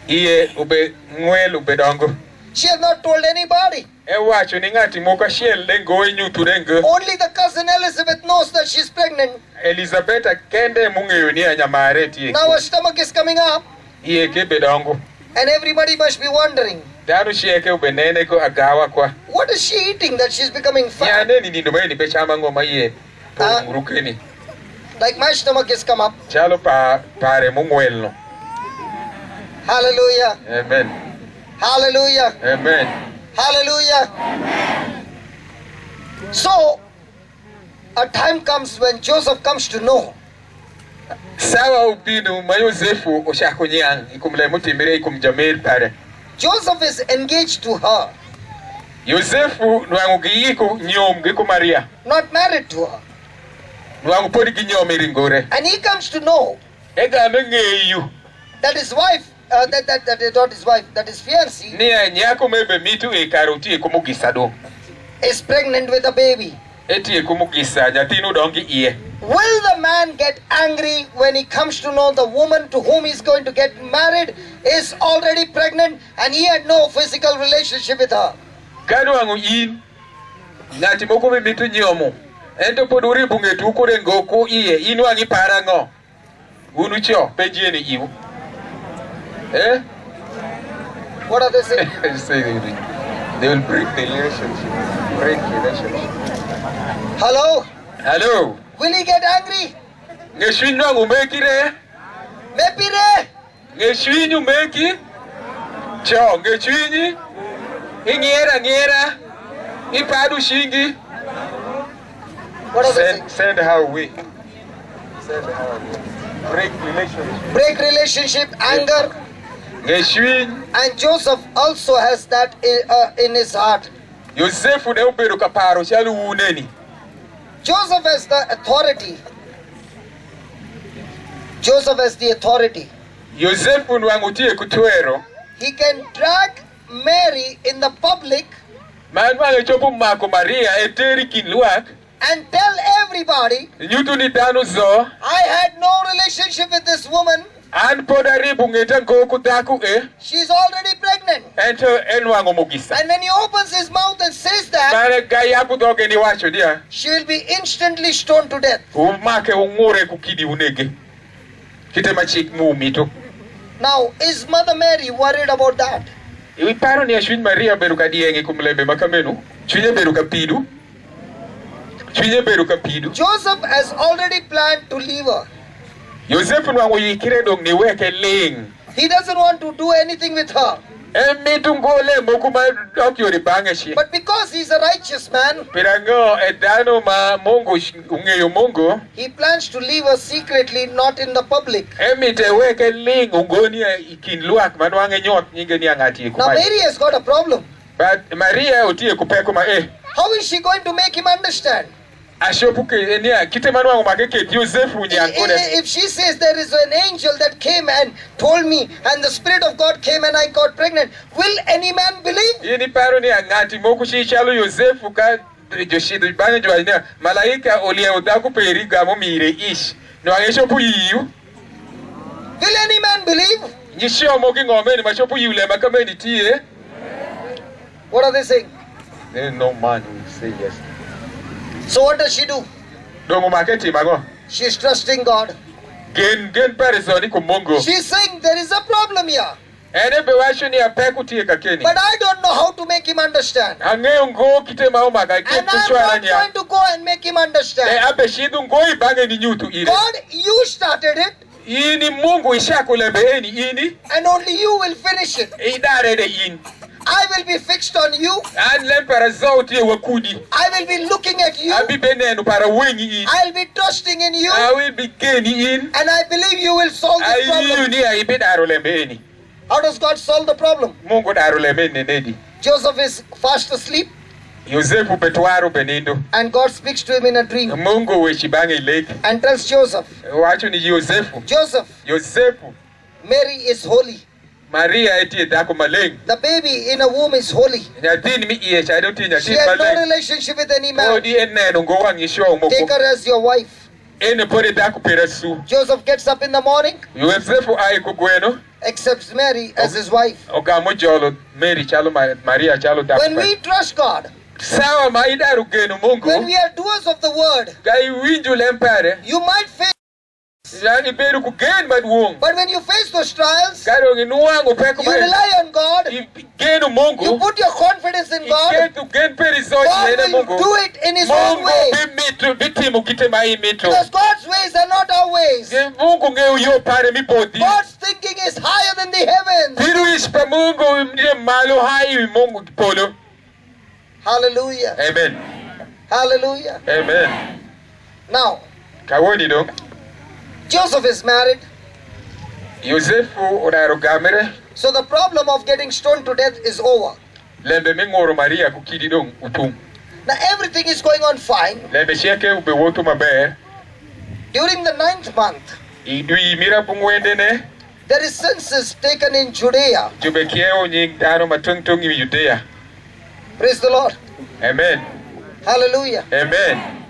Iye ube ng'wel ube dongo. She has not told anybody. E wacho ni ng'ati moko achiel ne go inyutu ne go. Only the cousin Elizabeth knows that she's pregnant. Elizabeth kende mung'eyo ni anyamare tie. Now her stomach is coming up Iye ke bedongo. and everybody must be wondering, Dhano shieke ube nene ko agawa kwa. what is she eating that she's becoming fat? Yane ni nindo ni bechama ngoma iye. Rukeni. Like my stomach has come up. Chalo pare mung'wel no. Hallelujah. Amen. Hallelujah. Amen. Hallelujah. So, a time comes when Joseph comes to know. Sawa ubino ma Yosefu oshako nyang ikumle mutimire ikumjamel pare. Joseph is engaged to her, Yosefu nwangu giyiko nyom giko Maria. not married to her. Nwangu podi ginyom iringore. And he comes to know Ega mengeyu. that his wife, that is not his wife, that his fiancée Ni nyako mebe mitu e karoti kumugisa do. is pregnant with a baby. Eti kumugisa nyatino dongi iye. Will the man get angry when he comes to know the woman to whom he's going to get married is already pregnant and he had no physical relationship with her? Kanu wangu in ngati moko me mitu nyomo. Ento poduri bunge tukure ngoku iye inu wangi parango. Unu cho pejieni iu. Eh? What are they saying? They will break the relationship. Break relationship. Hello? Hello. Will he get angry? Ngeshwinyo ngumekire. Mepire? Ngeshwinyo meki. Cho ngeshwinyi. Ngera. Ipadu shingi. What are they saying? Send her away. Send her away. Break relationship. Break relationship, anger. Ngeshwinyi. And Joseph also has that in his heart. Yosefu ne ubedo kaparo chalu uneni. Joseph has the authority. Joseph has the authority. Yosefu nwangutie kutwero. He can drag Mary in the public Manwa chopo mako Maria eteri kinluak. and tell everybody, Nyutu ni dano zo. I had no relationship with this woman. An podari bungeta goku daku She's already pregnant. Ento enwango mugisa. And when he opens his mouth and says that, Mane gayapu doge ni wacho dia. she will be instantly stoned to death. Umake ungure kukidi unege. Kite machik mumito. Now, is Mother Mary worried about that? Iwi paro ni ashwin Maria beruka dienge kumlembe makamenu. Chunye beruka pidu. Joseph has already planned to leave her. Yosefu nwango yikire dong ni weke ling. He doesn't want to do anything with her. Emitu ngole mokuma dokyori bangeshi. But because he's a righteous man, Pirango edano ma Mungu ungeyo Mungu. he plans to leave her secretly, not in the public. Emite weke ling ungoni ikinluak manwange nyot nyinge ni angati Now kumai. Mary has got a problem. But Maria utie kupeko ma How is she going to make him understand? Ashopuke enia kite manwango makeke Yosefu nyankone. If she says there is an angel that came and told me and the Spirit of God came and I got pregnant, will any man believe? Yini paro ni angati moku shishalo Yosefu ka joshidu bane jwalina malaika olie udaku periga mumire ish. No angeshopu yiyu. Will any man believe? Nyishio moki ngomeni mashopu yule makameni tiye. What are they saying? There is no man who will say yes. So what does she do? Dongo maketi mago. She's trusting God. Gen personi kumungu. She's saying there is a problem here. Ene bewasho ni apeku tiye kakeni. But I don't know how to make him understand. Angeyo ngo kite maoma kake And I'm kushwara not nya. going to go and make him understand. Ape shidu ngo ibange ni nyutu ire. God, you started it. Ini Mungu ishakulembe ini. And only you will finish it. Idarede in. I will be fixed on you. An lempara zauti wakudi. I will be looking at you. Abi benenu para wengi in. I will be trusting in you. I will be geni in. And I believe you will solve this problem. Ni aibe darulembe ini. How does God solve the problem? Mungu darulembe nedi. Joseph is fast asleep. Yosefu petwaru benindo. And God speaks to him in a dream. Mungu wechibange leki. And tells Joseph. Wacho ni Yosefu. Joseph. Yosefu. Mary is holy. Maria eti dako maleng. The baby in a womb is holy. She has no relationship with any man. Take her as your wife. Joseph gets up in the morning. Accepts Mary as his wife. When we trust God, when we are doers of the word, you might face. But when you face those trials, you rely on God, you put your confidence in God, God will do it in His own way. Because God's ways are not our ways. God's thinking is higher than the heavens. Hallelujah. Amen. Hallelujah. Amen. Now, Joseph is married. So the problem of getting stoned to death is over. Now everything is going on fine. During the 9th month, there is census taken in Judea. Praise the Lord. Amen. Hallelujah. Amen.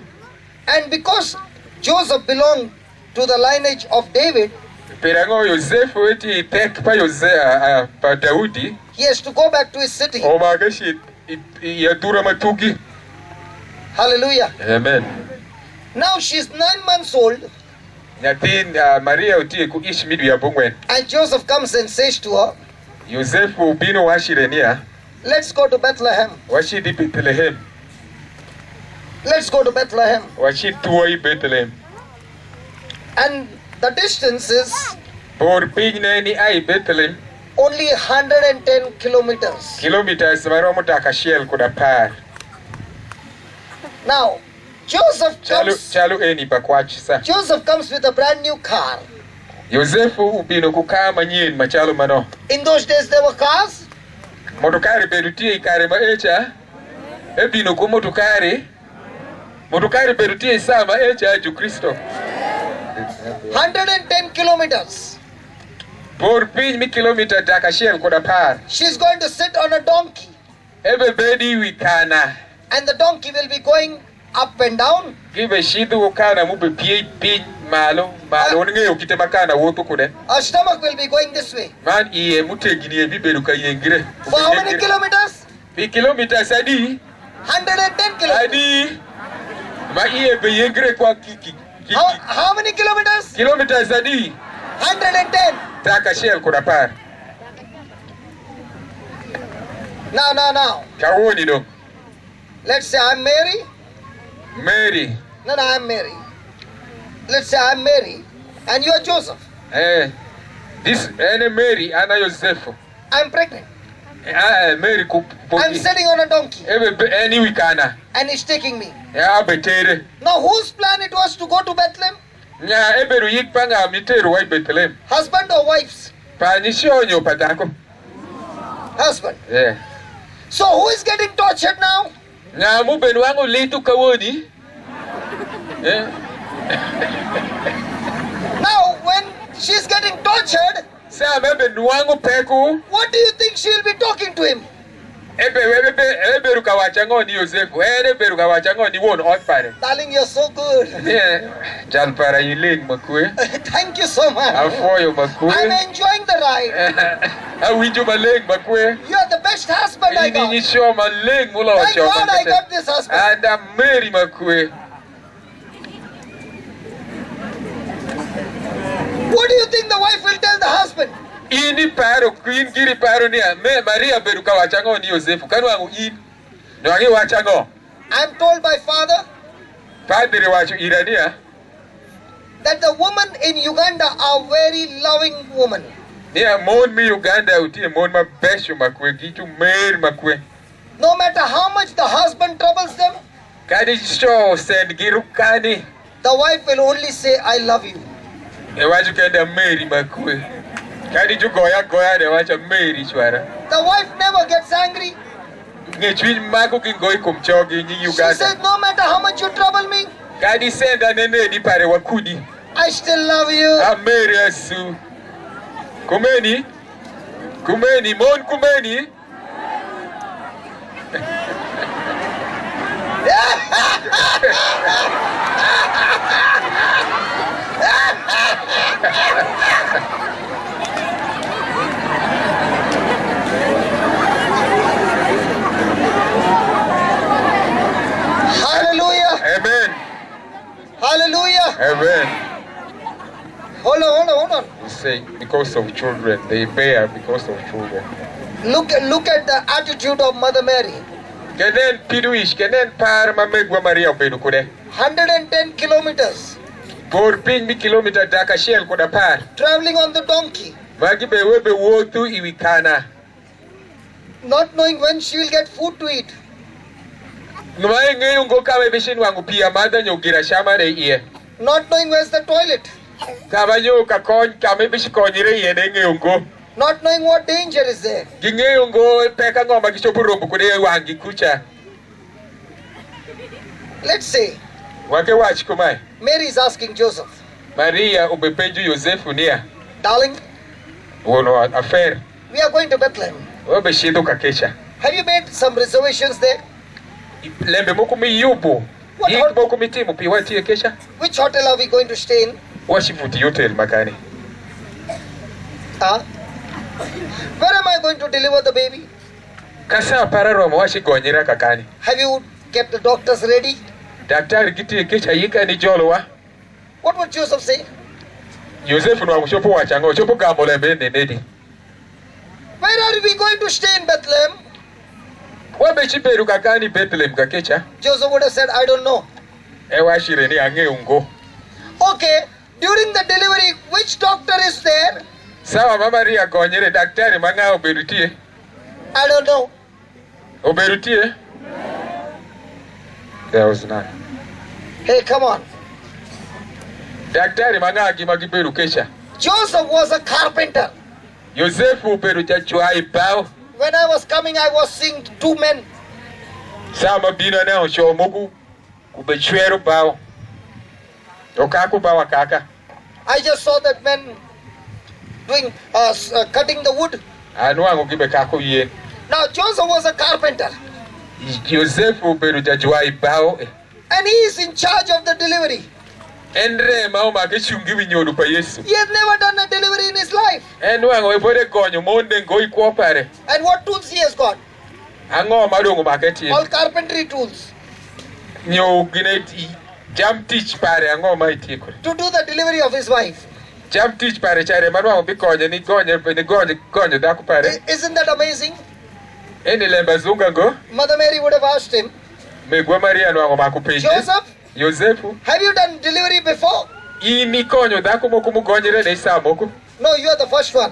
And because Joseph belonged to the lineage of David, he has to go back to his city. Hallelujah. Amen. Now she's 9 months old. And Joseph comes and says to her, let's go to Bethlehem. Let's go to Bethlehem. And the distance is only 110 kilometers. Now, Joseph comes with a brand new car. In those days there were cars. 110 kilometers. She's going to sit on a donkey. And the donkey will be going up and down. Her stomach will be going this way. For how many kilometers? 110 kilometers. How many kilometers? 110. Now. Let's say I'm Mary. No, I'm Mary. Let's say I'm Mary and you're Joseph. This Mary and Joseph. I'm pregnant. I'm sitting on a donkey. And he's taking me. Now whose plan it was to go to Bethlehem? Husband or wife's? Husband. Yeah. So who is getting tortured now? Now when she's getting tortured, what do you think she'll be talking to him? Darling, you're so good. Thank you so much. I'm enjoying the ride. You're the best husband I got. Thank God I got this husband. What do you think the wife will tell the husband? I'm told by father that the women in Uganda are very loving women. Nia mon mi Uganda utie mon ma besho makwe gitu mer makwe. No matter how much the husband troubles them, Kadi show send girukani. the wife will only say, I love you. E waju kenda meri makwe. Kadi ju goya de wacha meri chwara. The wife never gets angry. Ngechwi mako kingoi kumchogi ni She Uganda. says, no matter how much you trouble me, Kadi senda nene di pare wakudi. I still love you. Meri asu. Kumeni? Kumeni, mon kumeni? Hallelujah. Amen. Hallelujah. Amen. Hold on. You say because of children, they bear because of children. Look at the attitude of Mother Mary. Kenen piduish, kenen par mamegwa Maria obedu kude. 110 kilometers. Por pin mi kilometer daka shell kuda par. Traveling on the donkey. Magi be webe wotu iwikana. Not knowing when she will get food to eat. Numae ngayon go kawe bishin wangu pia mada nyogira shama re iye. Not knowing where's the toilet. Kabanyo kakon kame bishikonyire iye ne ngayon go. Not knowing what danger is there. Gingayon go peka ngoma kishopu robu kude wangi kucha. Let's say Wake watch kumai. Mary is asking Joseph, Maria ubepenju Yosefu nia. darling, Wono affair. we are going to Bethlehem. Webe shido kakesha. Have you made some reservations there? Lembe moku mi yupo. What Yik hot- moku mi timu piwati kesha. Which hotel are we going to stay in? Washifuti hotel makani. Huh? Where am I going to deliver the baby? Kasa pararomo washigonyira kakani. Have you kept the doctors ready? Daktari kiti kesha yika ni jolwa. What would Joseph say? Yosefu no mushopo wachango chopo gambo lembe nedi. Where are we going to stay in Bethlehem? Webe chiperu kakani Bethlehem kakecha. Joseph would have said, I don't know. Ewa shireni ange ungo. Okay, during the delivery, which doctor is there? Sawa mama ria gonyere daktari manga oberutie. I don't know. Oberutie? There was none. Hey, come on. Daktari manga agima kiperu kesha. Joseph was a carpenter. Yosefu peru chachua ibao. When I was coming, I was seeing two men. Sama bino na osho mogu kubechwero bao. Okaku bawa kaka. I just saw that men doing cutting the wood. Anuango kibe kako ye. Now Joseph was a carpenter, Yosefu peru chachua ibao. and he is in charge of the delivery. Endre mao makechungi winyodu pa Yesu. He had never done a delivery in his life. Anuango epore gonyo monde ngoi kuopare. And what tools he has got? Ango madongo maketi. All carpentry tools Nyo gineti jam teach pare ango maiti kule. to do the delivery of his wife. Jam teach pare chare manuango bikonye ni gonyo daku pare. Isn't that amazing? Eni lemba zunga go. Mother Mary would have asked him, Megwa Maria anuango makupenje. Joseph, Yosefu. have you done delivery before? Ini konyo dako moku mugonyere ne sa moku. No, you are the first one.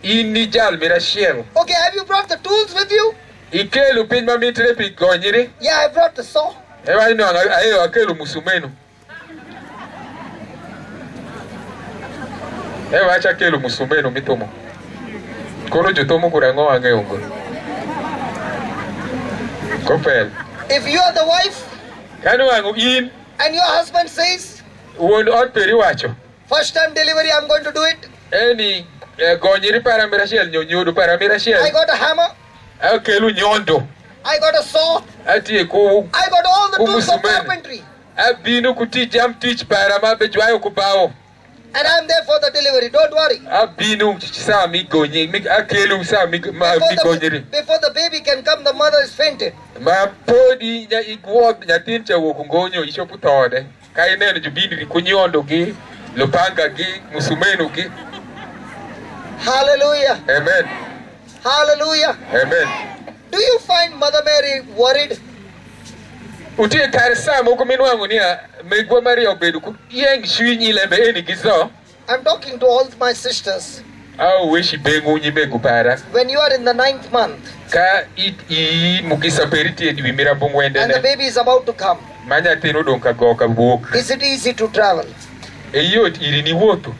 Ini jal mira shiel. Okay, have you brought the tools with you? Ikelu pin mamitre pi gonyere. Yeah, I brought the saw. Ewa ino ayo akelu musumenu. Ewa acha akelu musumenu mitomo. Kono jotomo kurango angeungo. Kopel. If you are the wife Kanu angu in and your husband says, uondo ot peri wacho. first time delivery, I'm going to do it. Eni gonyere para mira shiel nyonyodu para mira I shiel. got a hammer. Akelu nyondo. I got a saw. Ati ku I got all the tools of Kumusumeni. carpentry. abinu kuti jam teach para mabe jwayo kubao. And I'm there for the delivery. Don't worry. Abinu sa mi gonye mi akelu sa mi gonyere. Before the baby can come, the mother is fainted. Ma podi nya igwo nyatin cha wo kungonyo ishoputode. Kai neno jubindi kunyondo gi lopanga gi musumeno gi. Hallelujah. Amen. Hallelujah. Amen. Do you find Mother Mary worried? utie kar sa moko minwango niya megwa Maria obedu ku yeng shwinyi lembe eni gizo. I'm talking to all my sisters. Au weshi bengu nyimegu para. When you are in the 9th month Ka i mukisa periti edwi mira bongwende and the baby is about to come, manya teno donka goka buk. is it easy to travel? Eyot iri ni wotu.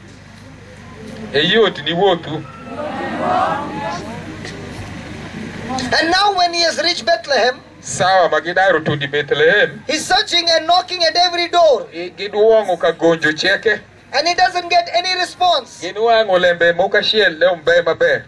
Eyot ni wotu. And now when he has reached Bethlehem, Sawa magidaro tundi Bethlehem. he's searching and knocking at every door, Giduwango ka gonjo cheke. and he doesn't get any response. Ginuwango lembe moka shiel lembe maber.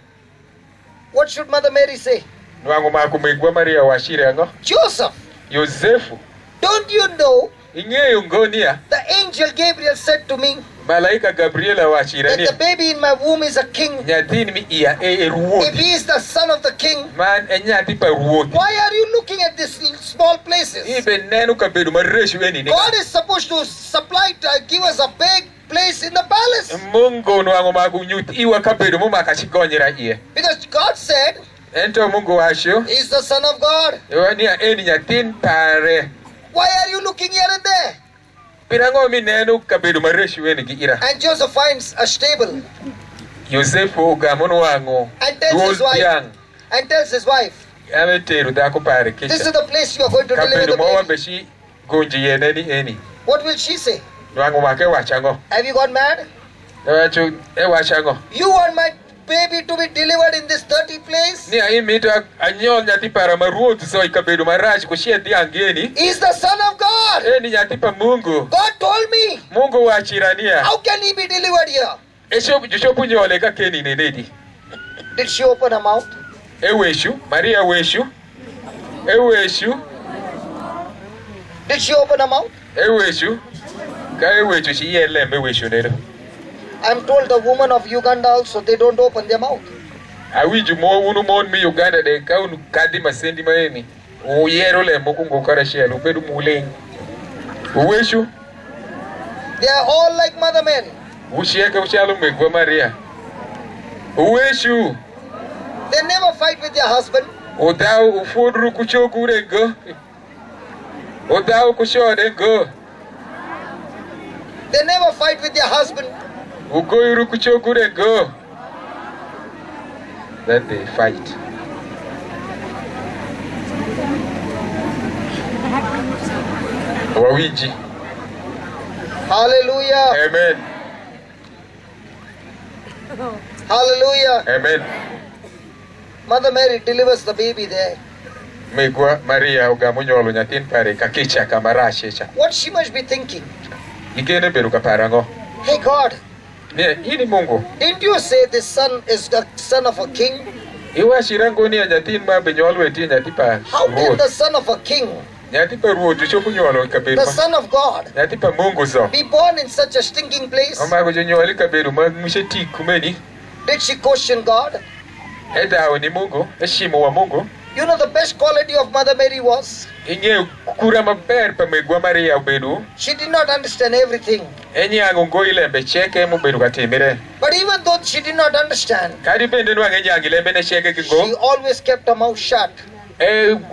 What should Mother Mary say? Nwango maku megwa Maria washire ango. Joseph, Yosefu. don't you know Ingeyo ngonia. the angel Gabriel said to me Malaika Gabriela washire that ni. the baby in my womb is a king? Nyatini mi iya If ruoti. he is the son of the king, Man enyati pa ruoti. why are you looking at these small places? Ibe nenu kabedu mareshu eni ni. God is supposed to supply, give us a big place in the palace. Mungu nwango maku nyuti iwa kabedu muma kashigonyera iye. Because God said Ento Mungu washo. he's the son of God. Yowania eni nyatin pare. Why are you looking here and there? Pirango mi nenu kabedu mareshu eni gi ira. And Joseph finds a stable Yosefu gamono wango. and tells his wife, Ame teru dako pare this kisha. is the place you are going to deliver Kabedu the mawa baby. beshi gonji yeneni eni. What will she say? Nwango make wachango. Have you got mad? Ewacho wachango. You want my baby to be delivered in this dirty place? Ni aimito anyol nyati para maruoti so ikabedu maraji kushia diangeni. He's the son of God. Eni nyati pa Mungu. God told me. Mungu wachirania. How can he be delivered here? Eshopu nyole ka keni nenedi. Did she open her mouth? Eweshu, Maria weshu. Eweshu, Did she open her mouth? eweshu. Ka eweshu shi yele meweshu nero. I'm told the women of Uganda also, they don't open their mouth. Awiju mo unu mon mi Uganda de ka unu kadi masendi maeni. Uyero le mokungo karashia ubedu muleng. Uweshu, They are all like Mother Mary. ushieke ushalu megwa Maria. Uweshu, They never fight with their husband. odao ufudru kuchokure go. Odao kushode go. They never fight with their husband. Ugoiru kuchokure go. Then they fight. Wawiji. Hallelujah. Amen. Hallelujah. Amen. Mother Mary delivers the baby there. Megwa Maria ugamunyolo nyatin pare kakicha kamarashecha. What she must be thinking? Igene beruka parango. Hey God, Ne ini Mungu. didn't you say this son is the son of a king? Iwa shirango ni nyatin ma benyolo eti nyatipa. How can the son of a king, Nyatipa ruotu choku nyolo kaberu. the son of God, Nyatipa Mungu zo. be born in such a stinking place? Oma kunyoli kaberu ma musheti kumeni. Did she question God? Eda ni Mungu. Eshimu wa Mungu. You know the best quality of Mother Mary was? Inye kura maber pa megwa Maria ubedu. She did not understand everything. Enye angongo ilembe cheke mu bedu katimire. But even though she did not understand, Kadi bende nwange nyangi lembe ne cheke she kingo. always kept her mouth shut.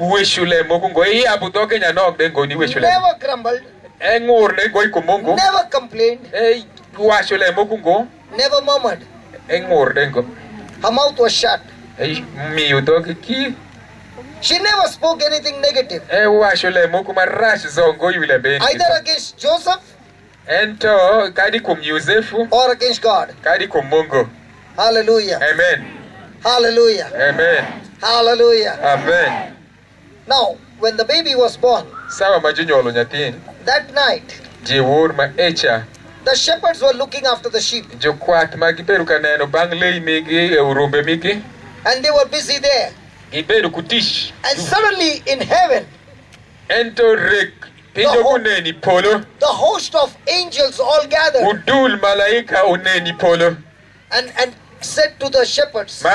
Weshule mokungo i abutoke nyanok dengo ni weshule. Never grumbled, Ngur ne goi kumungu. never complained, Washule mokungo. never murmured. Ngur dengo. Her mouth was shut. Mi utoke ki. She never spoke anything negative, Washule mokuma rash zongo yule bende. either against Joseph Ento kadi kum Yosefu. or against God. Kadi kum Mungu. Hallelujah. Amen. Hallelujah. Amen. Hallelujah. Amen. Now, when the baby was born, Sawa majunyolo nyatin. that night, Jiwur ma echa. the shepherds were looking after the sheep Jokwat magiberu kaneno bang lei migi urumbe migi. and they were busy there. Iberu kutish. And suddenly in heaven, Ento rek. Pinjo kuneni polo. the host of angels all gathered Udul malaika uneni polo. and said to the shepherds, Ma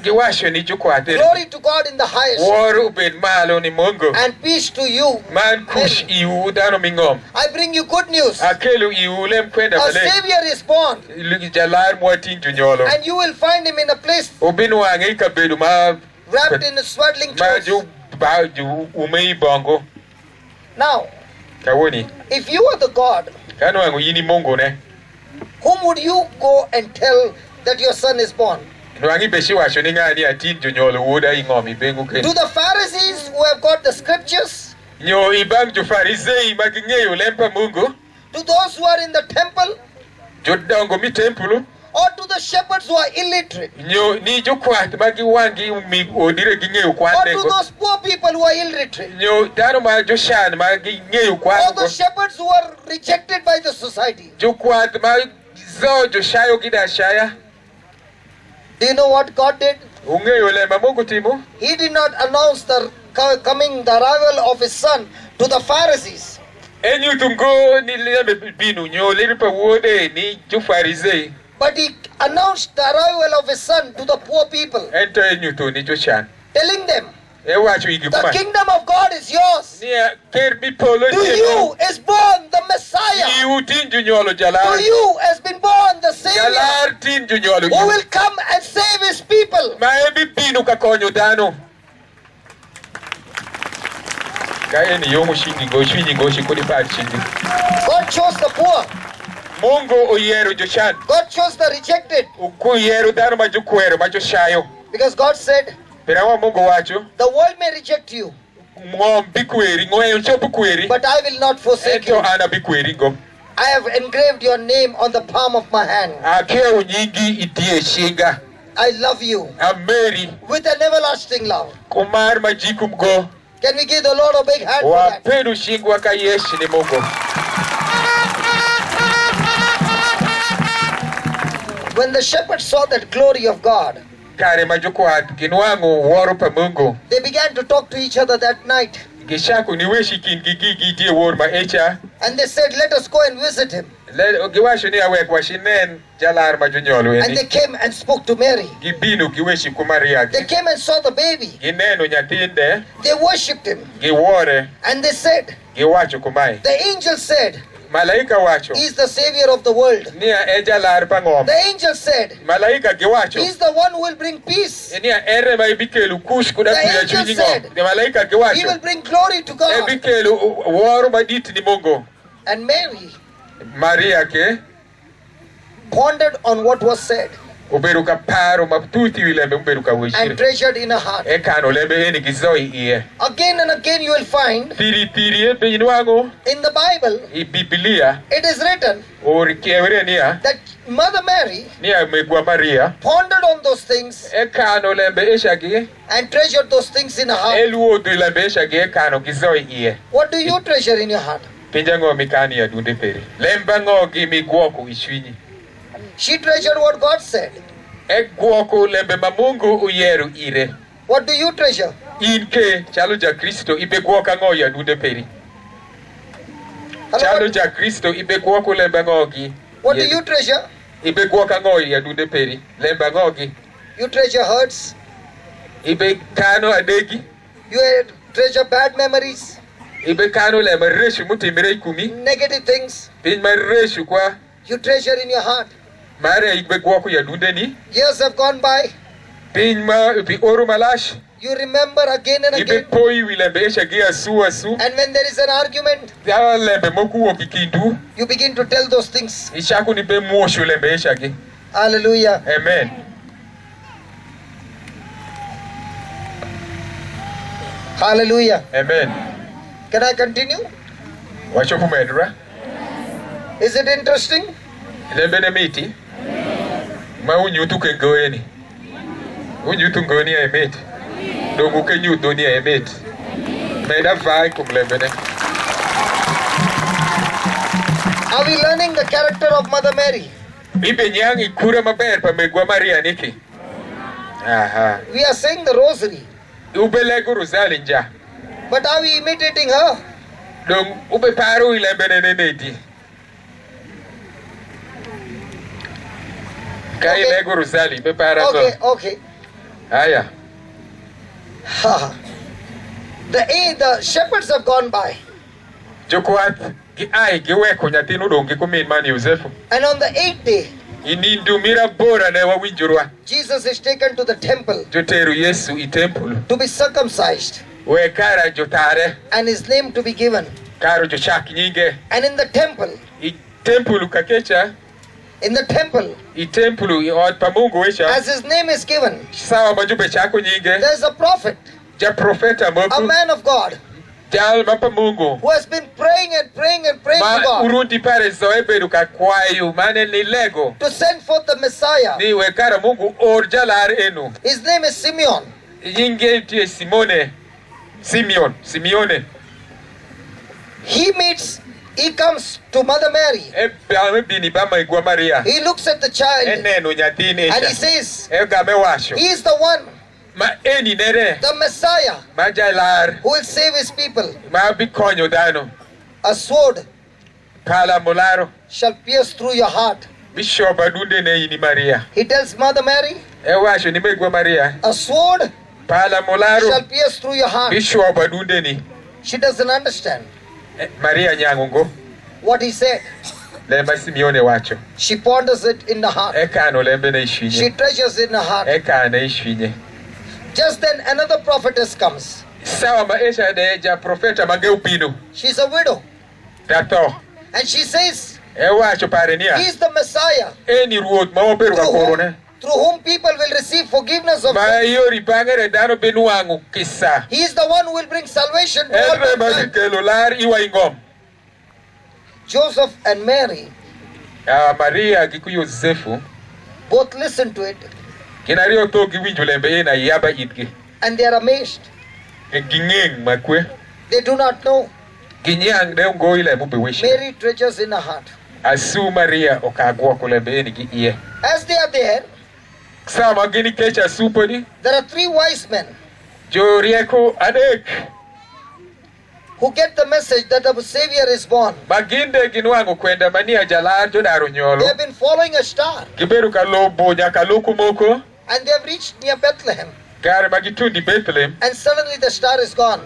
giwasho ni jukwate. glory to God in the highest Waru ben malo ni Mungu. and peace to you. Man kush iu dano mingom. I bring you good news. Akelu iu lem kwenda A male. Savior is born Ligi jalar muatin junyolo. and you will find him in a place Ubinu wange ikabedu ma wrapped in swaddling clothes. ju ba ju umei bongo. Now, kawoni if you are the God, kanwango yini Mungu ne whom would you go and tell that your son is born? nwangi beshi wacho ni ngani atin jonyolo wuoda ingomi bengu ken To the Pharisees who have got the scriptures? nyo ibang jo farisei maging'eyo lempa Mungu, To those who are in the temple? jodongo mi templo, Or to the shepherds who are illiterate? nyo ni jokwath magiwangi mi odire ging'eyo Or kwande to go, those poor people who are illiterate? nyo dano ma joshan maging'eyo Or kwando the go, shepherds who are rejected by the society? jokwath ma zo joshayo gidashaya. Do you know what God did? Ung'eyo lemba Mungu timo? He did not announce the arrival of his son to the Pharisees. Enyutungo ni lembe binu nyo liripa wuode ni jofarisei. But he announced the arrival of his son to the poor people, Ento enyuto ni joshan. telling them, Ewacho the igikuma. kingdom of God is yours. Nia ker mi polo To you is born the Messiah. Iu tin jonyolo To jalar. you has been born the Savior Jalar tin jonyolo who will come and save his people. ma ebi binu ka konyo dhano. Ka en yo moshindi go shwinyi go shikodi par chindi. God chose the poor. Mungu oyiero jochan. God chose the rejected. Kuyiero dhano ma jokwero ma joshayo. Because God said, Perawa Mungu wacho, the world may reject you, ng'om bikweri, ng'weyo chopo kweri. but I will not forsake Ento you. ana bikweri go. I have engraved your name on the palm of my hand. Akeo nyingi itie shinga. I love you Ameri with an everlasting love. kumar majikum go. Can we give the Lord a big hand for that? Wapedu shingwa ka yeshi ni Mungu. When the shepherds saw that glory of God, Kare majokwath ginwang'o wuoro pa Mungu. they began to talk to each other that night. Gishako ni weshi kin gigi tie wor ma echa. And they said, let us go and visit him. Giwacho ni awek washinen jalar ma jonyolo And they eni. came and spoke to Mary. Gibino giweshi kumaria. They came and saw the baby. Gineno nyathinde. They worshipped him. Giwore. And they said, Giwacho kumae. the angel said, Malaika wacho. he is the savior of the world. Nia e jalar pa ng'om. The angel said, Malaika giwacho. he is the one who will bring peace. Nia ere ma ibikelu kush kuda The kuya angel chunyi said, ng'om. Malaika He will giwacho. bring glory to God. Ibikelu wuoro madit ni Mungu. And Mary Maria ke pondered on what was said obedo ka paro matuti wilembe obedo ka and wechire. treasured in her heart. Ekano lembe eni gizoi iye. Again and again you will find Tiri e pinwango in the Bible, i Biblia it is written or kievre nia that Mother Mary nia megwa Maria. pondered on those things Ekano lembe eshagi and treasured those things in her heart. eluo du lembe eshagi ekano gizoi iye. What do you treasure in your heart? Pinjango mikani ya dunde peri. Lembango gimi guoko ishwinyi. She treasured what God said. Guoko lembe ma Mungu uyeru ire. What do you treasure? Inke chalo ja Kristo ibe guoka ngo ya dunde peri. Hello? Chalo ja Kristo ibe guoko lembe ngogi. What do you treasure? Ibe guoka ngo ya dunde peri. Lembe ngogi. You treasure hurts. Ibe kano adegi. You treasure bad memories, Ibe kano lembe reshu mutimire kumi. negative things. Pin ma reshu kwa. You treasure in your heart. Mare ibe guoko ya dunde ni. Years have gone by. Pin ma ibe oru malash. You remember again and Ibe again. poi wilembe eshagi asu. And when there is an argument, Ya lembe moku wokikindu. you begin to tell those things. Ishaku ni be mwoshu lembe eshagi. Hallelujah. Amen. Hallelujah. Amen. Can I continue? Wacho kumedra. Is it interesting? Lembe ne miti. Ma unyutu ke goeni. Unyutu ngoni ya emeti. Dongu ke nyutu ni ya emeti. Meda vai kum lembe ne. Are we learning the character of Mother Mary? Ibe nyangi kura maber pa megwa Maria niki. Aha. We are saying the rosary, Ube lego rosali nja. but are we imitating her? Dong ube paru ilembe ne neti. Kai Okay. lego rosali be para Okay, go. okay. Aya. Ha. The shepherds have gone by, Jokwath gi ai gi weko nyathino dong gi kumin man Yosefu. and on the 8th day, Inindu mira bora ne wawinjorwa. Jesus is taken to the temple Joteru Yesu i temple. to be circumcised Wekara jotare. and his name to be given. Karo jochak nyinge. And in the temple, I temple kakecha. in the temple, I temple I od pamungu wecha. as his name is given, Sawa majube chako nyinge. there's a prophet, Ja profeta a moku. man of God, Jal mapamungu. who has been praying and praying and praying to Ma God urundi pare zoebe duka kwayu. Mane ni lego. to send forth the Messiah. Ni wekara mungu or jalar enu. His name is Simeon. Yinge tie Simeone. He comes to Mother Mary. Maria. He looks at the child and he says, he is the one, the Messiah, who will save his people. A sword shall pierce through your heart. He tells Mother Mary, a sword shall pierce through your heart. She doesn't understand what he said. She ponders it in the heart. She treasures it in her heart. Just then another prophetess comes. She's a widow. And she says, he is the Messiah, through whom people will receive forgiveness of sin. He is the one who will bring salvation to all mankind. Joseph and Mary both listen to it and they are amazed. They do not know. Mary treasures in her heart. As they are there, there are 3 wise men who get the message that the Savior is born. They have been following a star and they have reached near Bethlehem. And suddenly the star is gone.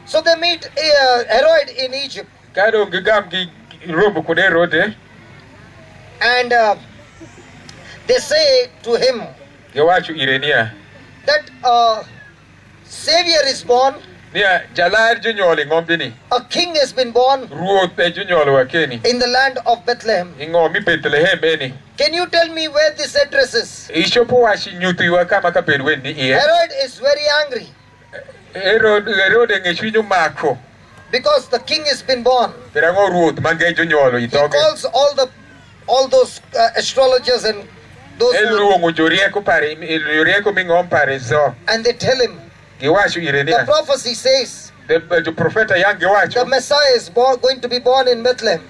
So they meet Herod in Egypt. And they say to him that Savior is born, a king has been born in the land of Bethlehem. Can you tell me where this address is? Herod is very angry because the king has been born. He calls all those astrologers and those and they tell him, the prophecy says the Messiah is going to be born in Bethlehem.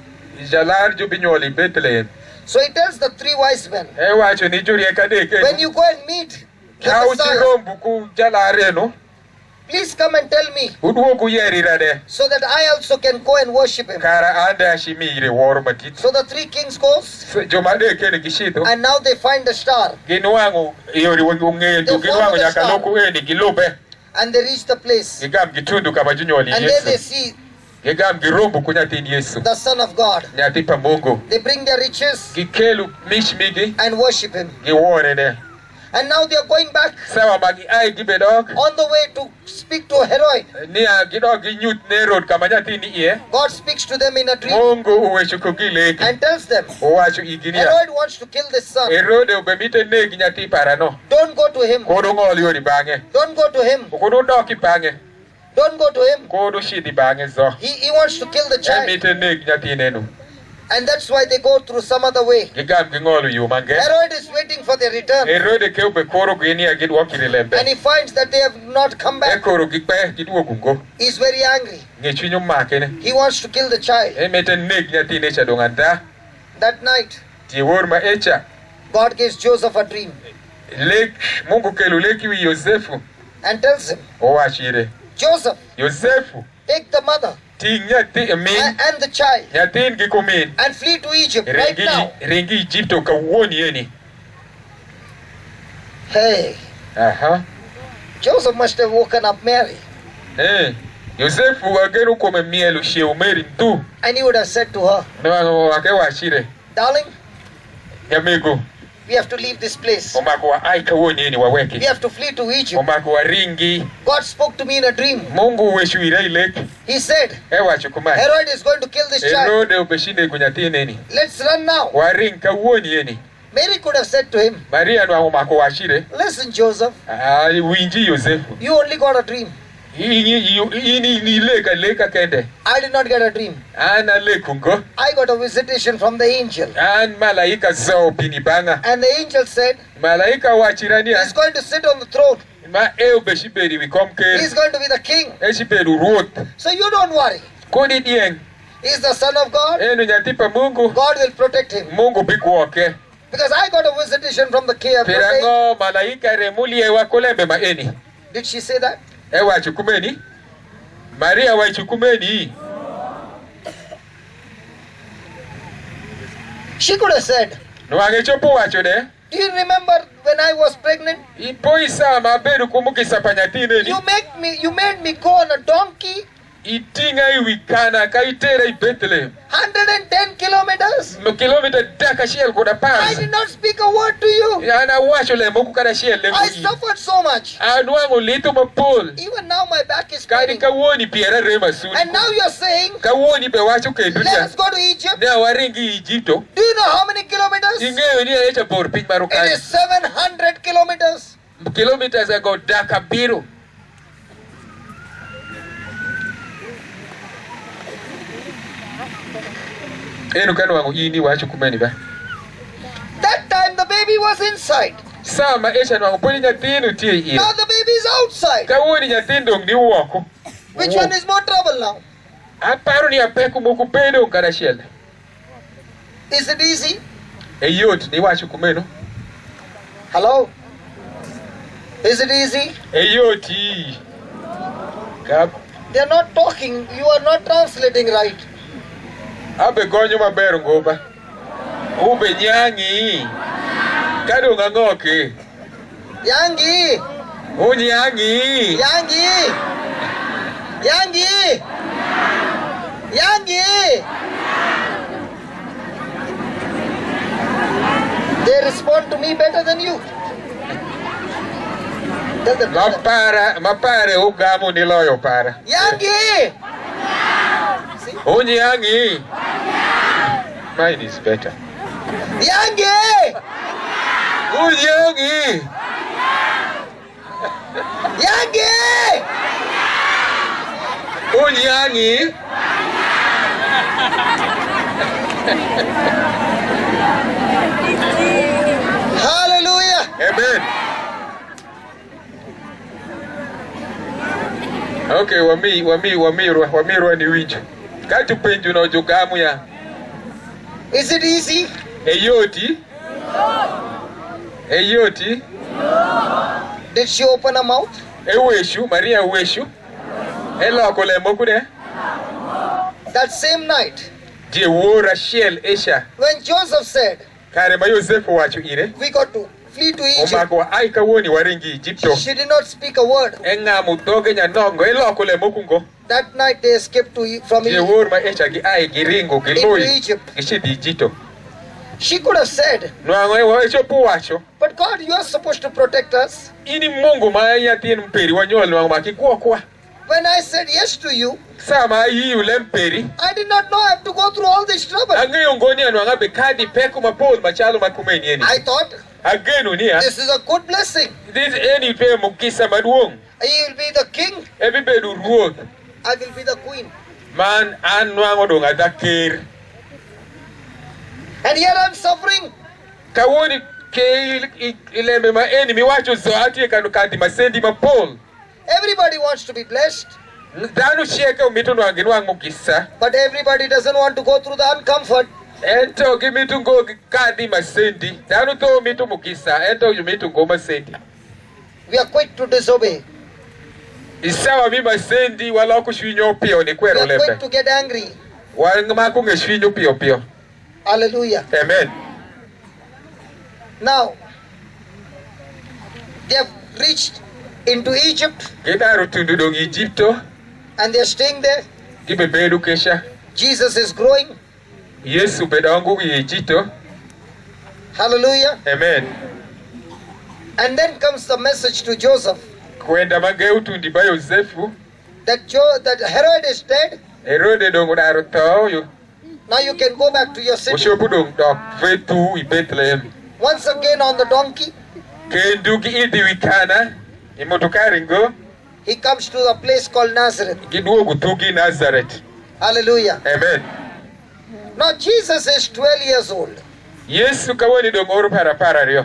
So he tells the 3 wise men, when you go and meet the Messiah, please come and tell me so that I also can go and worship him. So the 3 kings goes and now they find the star. They follow the star and they reach the place and there they see the Son of God. They bring their riches and worship him. And now they are going back on the way to speak to Herod. God speaks to them in a dream and tells them, Herod wants to kill this son. Don't go to him. Don't go to him. Don't go to him. He wants to kill the child. And that's why they go through some other way. Herod is waiting for their return. And he finds that they have not come back. He's very angry. He wants to kill the child. That night, God gives Joseph a dream and tells him, Joseph, take the mother and the child and flee to Egypt right now. Hey, Joseph must have woken up Mary. And he would have said to her, darling, We have to leave this place. Omako wa ai kawuono yeni We waweki. have to flee to Egypt. Omako wa ringi. God spoke to me in a dream. Mungu weshu ire lek. He said, Ewacho kumae. Herod is going to kill this child. Herode obeshinde kunyathini. Let's run now. Waring kawuono yeni. Mary could have said to him, Maria no omako washire. listen, Joseph, Winji Yosefu. you only got a dream. Ini leka kende. I did not get a dream. Ana lekungo. I got a visitation from the angel. An malaika zao pinibanga. And the angel said, Malaika wachirania. he's going to sit on the throne. Ma eo beshiberi wikomke. He's going to be the king. Eshiberu ruoth. So you don't worry. Kodi dieng. He's the son of God. Eno nyatipa Mungu. God will protect him. Mungu bikuoke. Because I got a visitation from the king. Pirango malaika remuli ewa kolembe maeni. Did she say that? Ewa chukumeni. Maria wa chukumeni. She could have said, Nwange chopo wacho de. do you remember when I was pregnant? Ipo isa maberu kumukisa panyatine ni. You made me go on a donkey Itinga iwikana kaitera I Bethlehem. 110 kilometers. Kilomita daka shiel koda I pass. did not speak a word to you. Yana washo le moku kada shiel le. I suffered so much. Anwango lito mapol. Even now my back is Kadi paining. kawoni piera rema suni. And now you're saying, Kawoni pe wacho ke let dunia. us go to Egypt. Ne waringi Egypto. Do you know how many kilometers? Ingeyo ni echa bor piny It marukani. is 700 kilometers. Kilometers ago daka biro. Enu kanu wangu ini wacho kumeni ba. That time the baby was inside. Sama esha wangu poni nyatinu tie iye. Now the baby is outside. Kawoni nyatindo ni uwako. Which one is more trouble now? Aparo ni apeku moku pedo kada shiel. Is it easy? Eyot ni wacho kumeno. Hello? Is it easy? Eyoti. Kap. They are not talking. You are not translating right. Abe gonyo maber ngoba. Ube nyangi. Kado ngangoke. Yangi! Unyangi. Yangi! Yangi! Yangi! They respond to me better than you. Tell them. Mapare ugamo niloyo para. Yangi! See? Unyangi. Mine is better. Yangi! Unyangi. Yangi! Unyangi. Hallelujah! Amen. Okay, wami ni winjo. Katu penju na ojogamu ya. Is it easy? Eyoti. Eyoti. Did she open her mouth? Eweshu, Maria weshu. Elo akole mokude. That same night, Je wora shiel esha. when Joseph said, Kare ma Yosefu wacho ire. we got to flee to Egypt, Omako ai kawoni waringi Egypto. she did not speak a word. Engamu doge nyanongo elo akole mokungo. That night they escaped from Je Egypt. wor ma esha gi ai giringo Into giloi. Egypt. Gishidi Egypto. She could have said, Nwango wacho puwacho. but God, you are supposed to protect us. Ini Mungu mayatin mperi wanyol nwango makikuwa. When I said yes to you, Sama yi ulemperi. I did not know I have to go through all this trouble. Angayo ngoni anwanga bekadi peku mapol machalo makumeni eni. I thought, Ageno niya. this is a good blessing. This any pe mukisa maduong. He will be the king, Everybody ruoth. I will be the queen. Man anwango donga dakir. And here I'm suffering. Kawoni ke ilembe ma enemy wacho zoati kanu kati masendi mapol. Everybody wants to be blessed, Danu sheka umito nwangi nwango mukisa. but everybody doesn't want to go through the uncomfort. Ento gimitu ngo kadi masendi. Danu to umito mukisa. Ento yumitu ngo masendi. We are quick to disobey. Isawa mi masendi wala kushwinyo pio ni We kwero are quick lembe. to get angry. Wanga kungeshwinyo pio. Hallelujah. Amen. Now, they have reached into Egypt Gidaru tundu dong Egypto. and they are staying there. Gibe bedu kesha. Jesus is growing. Yesu bedongu Egypto. Hallelujah. Amen. And then comes the message to Joseph Kwenda mageutu ndiba Yosefu. that Herod is dead. Herode dong udaro tao. Now you can go back to your city. Ushopu dong dok vetu I Bethlehem. Once again on the donkey. Kendu ki idi wikana. Imotokari ngo. He comes to a place called Nazareth. Giduo gutugi Nazareth. Hallelujah. Amen. Now Jesus is 12 years old. Yesu kawoni dong oru para rio.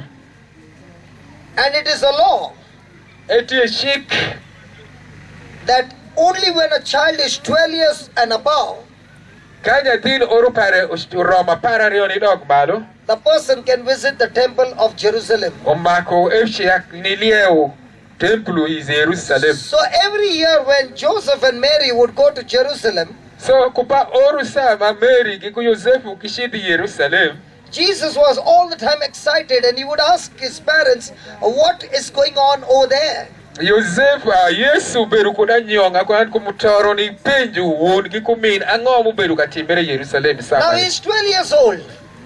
And it is a law Eti shik. that only when a child is 12 years and above, Kanya tin oru para Roma para rio ni dog malo. the person can visit the temple of Jerusalem. Omako efshiak nilieu. Temple is Jerusalem. So every year when Joseph and Mary would go to Jerusalem, So kupa oru sama Mary kiku Yosefu kishidi Jerusalem. Jesus was all the time excited and he would ask his parents what is going on over there. Yosefu Yesu beru kuda nyonga kwa kumutoro ni penju won kikumin ango mu beru katimbere Jerusalem Now sama. he's 12 years old.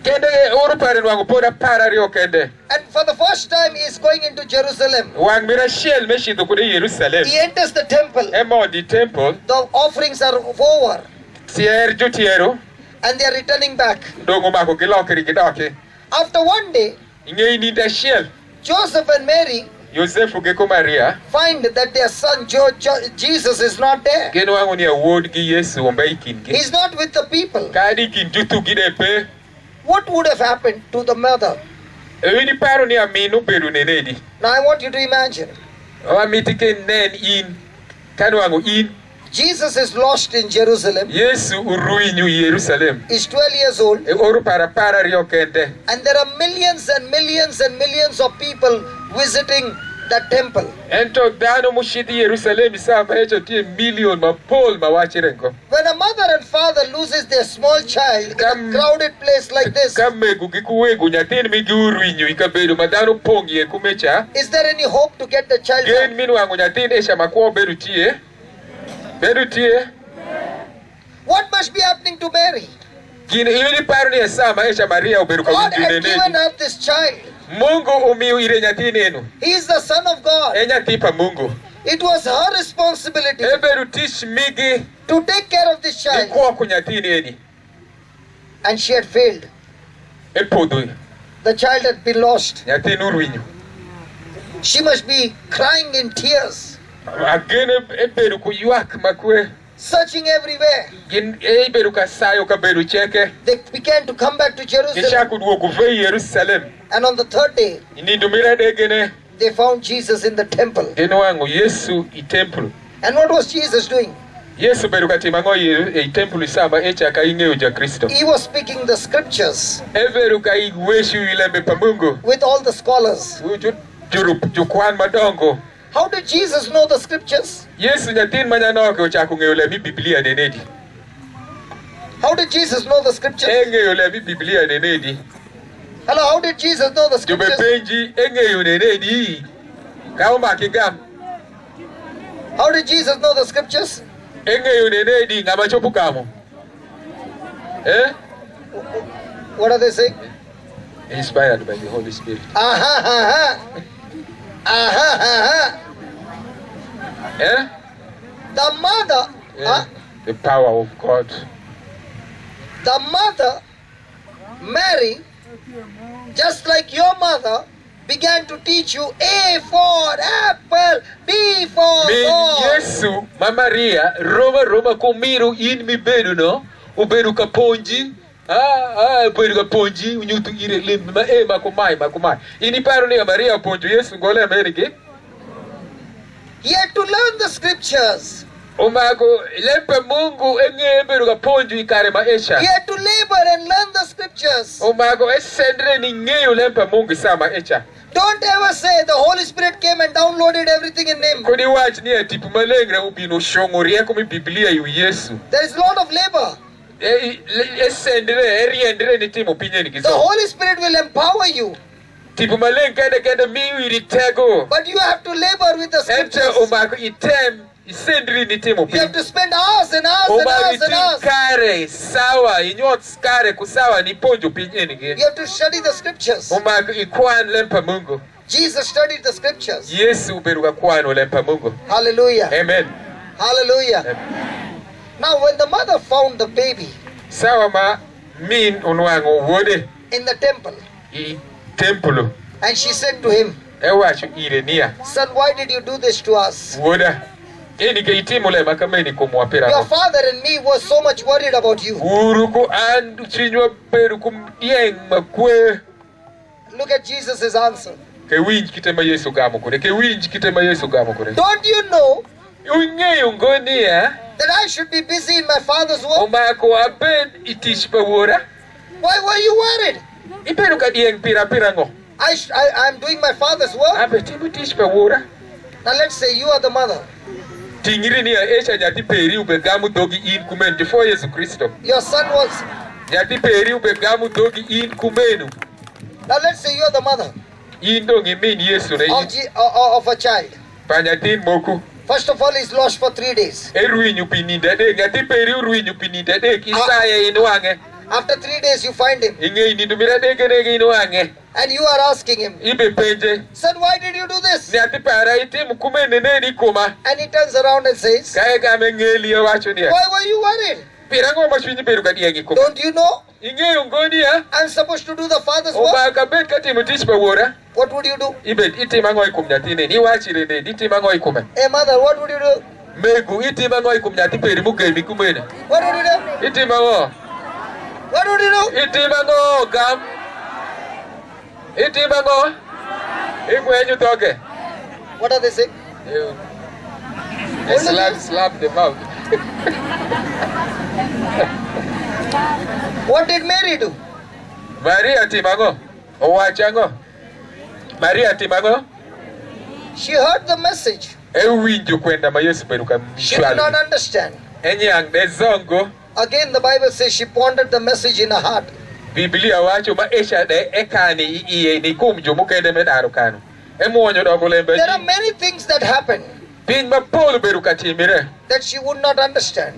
Kende oru pare wangu poda para rio kende. And for the first time he is going into Jerusalem. Wang mira shell meshi do kuda Jerusalem. He enters the temple. Emo di temple. The offerings are over Tier jutiero. and they are returning back. Dongo mako kilokeri kidoke. After one day, Inge ni da shell. Joseph and Mary Yosefu geko Maria. find that their son Jesus is not there. Geno wangu ni award ki Yesu ombai kingi. He's not with the people. Kadi kinjutu gidepe. What would have happened to the mother? Ewini paro ni aminu beru nenedi. Now I want you to imagine. Owa mitike nen in. Kanu wangu in. Jesus is lost in Jerusalem. Yesu uruinyu Jerusalem. He's 12 years old. Oru para rio kende. And there are millions and millions and millions of people visiting that temple. Ento dano mushidi Jerusalem sama hecho tie million mapol mawachirengo. When a mother and father loses their small child in a crowded place like this, Kame kukikuwegu nyatin migi uruinyu ikaberu madano pongi kumecha. is there any hope to get the child Gen back? minu wangu nyatin esha makuwa beru tie. Beru tie. What must be happening to Mary? Gine ili paro ni sama esha Maria uberu God kawinju had given nenedi. her this child. Mungu umiu ire nyatin enu. He is the Son of God. Enya tipa Mungu. It was her responsibility Eberu tish migi. to take care of this child. Ikuwa kunyatini eni. And she had failed. Epodo. The child had been lost. Nyatin uruinyu. She must be crying in tears, Agene eberu kuyuak makwe. searching everywhere. Gin eberu kasayo kaberu cheke. They began to come back to Jerusalem. Kisha kuduo kuvei Jerusalem. And on the third day, Inindumira degene. they found Jesus in the temple. Geno wangu Yesu I temple. And what was Jesus doing? Yesu beru katima I temple isama echa kainge uja Kristo. He was speaking the scriptures Eberu kaigweshu ilembe pa Mungu. with all the scholars. Jukwan madongo. How did Jesus know the scriptures? Yesu nyatin manyanoke uchaku ngeulemi Biblia nenedi. How did Jesus know the scriptures? Engeulemi Biblia nenedi. Hello, how did Jesus know the Jube scriptures? penji engeyu nenedi. Kauma kigam. How did Jesus know the scriptures? Engeyu nenedi ngama chopu kamo. What are they saying? Inspired by the Holy Spirit. Aha, aha. Aha, aha. The mother, The power of God. the mother, Mary, just like your mother, began to teach you A for apple, B for Min ball. Yesu, Mama Maria, Roma kumiru in mi bedu no, ubedu kaponji. Ubedu kaponji, unyutu ire limbi, makumai. Ini paro ni Maria ponju Yesu ngole Amerike. He had to learn the scriptures. Umago, lempe Mungu enge ebedu kaponju ikare maesha. He had to labor and learn the scriptures. Umago, esendre ni ngeyo lempe Mungu sama echa. Don't ever say the Holy Spirit came and downloaded everything in him. Kuni watch ni atipu malengre ubino shongori yako mi Biblia yu Yesu. There is a lot of labor. Esendre ni timu pinye ni The kizo. Holy Spirit will empower you. Tipu maleng kende miu iritego. But you have to labor with the Ente scriptures. umako item isendri ni timo You have to spend hours and hours and hours and hours. kare sawa inyot kare kusawa ni ponjo pinyi gi. You have to study the scriptures. Ikwan lempa Mungu. Jesus studied the scriptures. Yesu beruka kwano lempa Mungu. Hallelujah. Amen. Hallelujah. Amen. Now when the mother found the baby sawa ma min unwango wode in the temple, temple, and she said to him, son, why did you do this to us? Your father and me were so much worried about you. Look at Jesus' answer. Don't you know that I should be busy in my father's work? Why were you worried? I'm doing my father's work. Now let's say you are the mother. Your son was. Now let's say you are the mother of a child. First of all, he's lost for 3 days. After 3 days, you find him. And you are asking him, son, why did you do this? And he turns around and says, why were you worried? Don't you know I'm supposed to do the father's work? What would you do? Hey mother, what would you do? What would you do? What would you do? What are they saying? Slap them out. What did Mary do? Maria Timago. She heard the message. She did not understand. Again, the Bible says she pondered the message in her heart. There are many things that happen that she would not understand.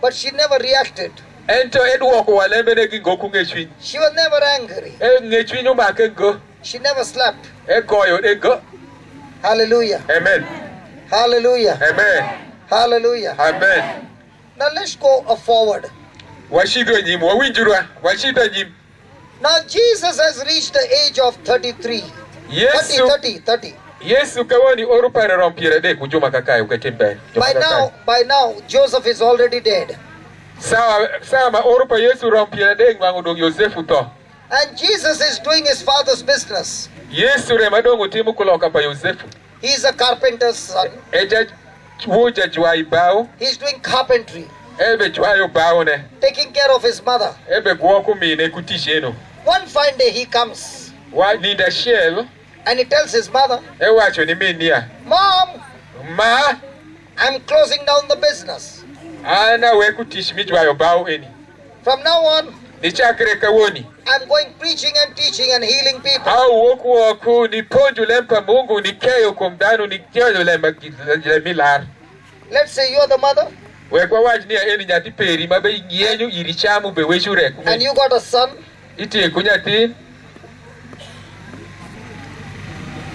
But she never reacted. She was never angry. She never slapped. Hallelujah. Amen. Hallelujah. Amen. Hallelujah. Amen. Now let's go forward. Now Jesus has reached the age of 33. 30. By now, Joseph is already dead. And Jesus is doing his father's business. He's a carpenter's son. He's doing carpentry, taking care of his mother. One fine day he comes and he tells his mother, Mom, I'm closing down the business. From now on, I'm going preaching and teaching and healing people. Let's say you are the mother and you got a son.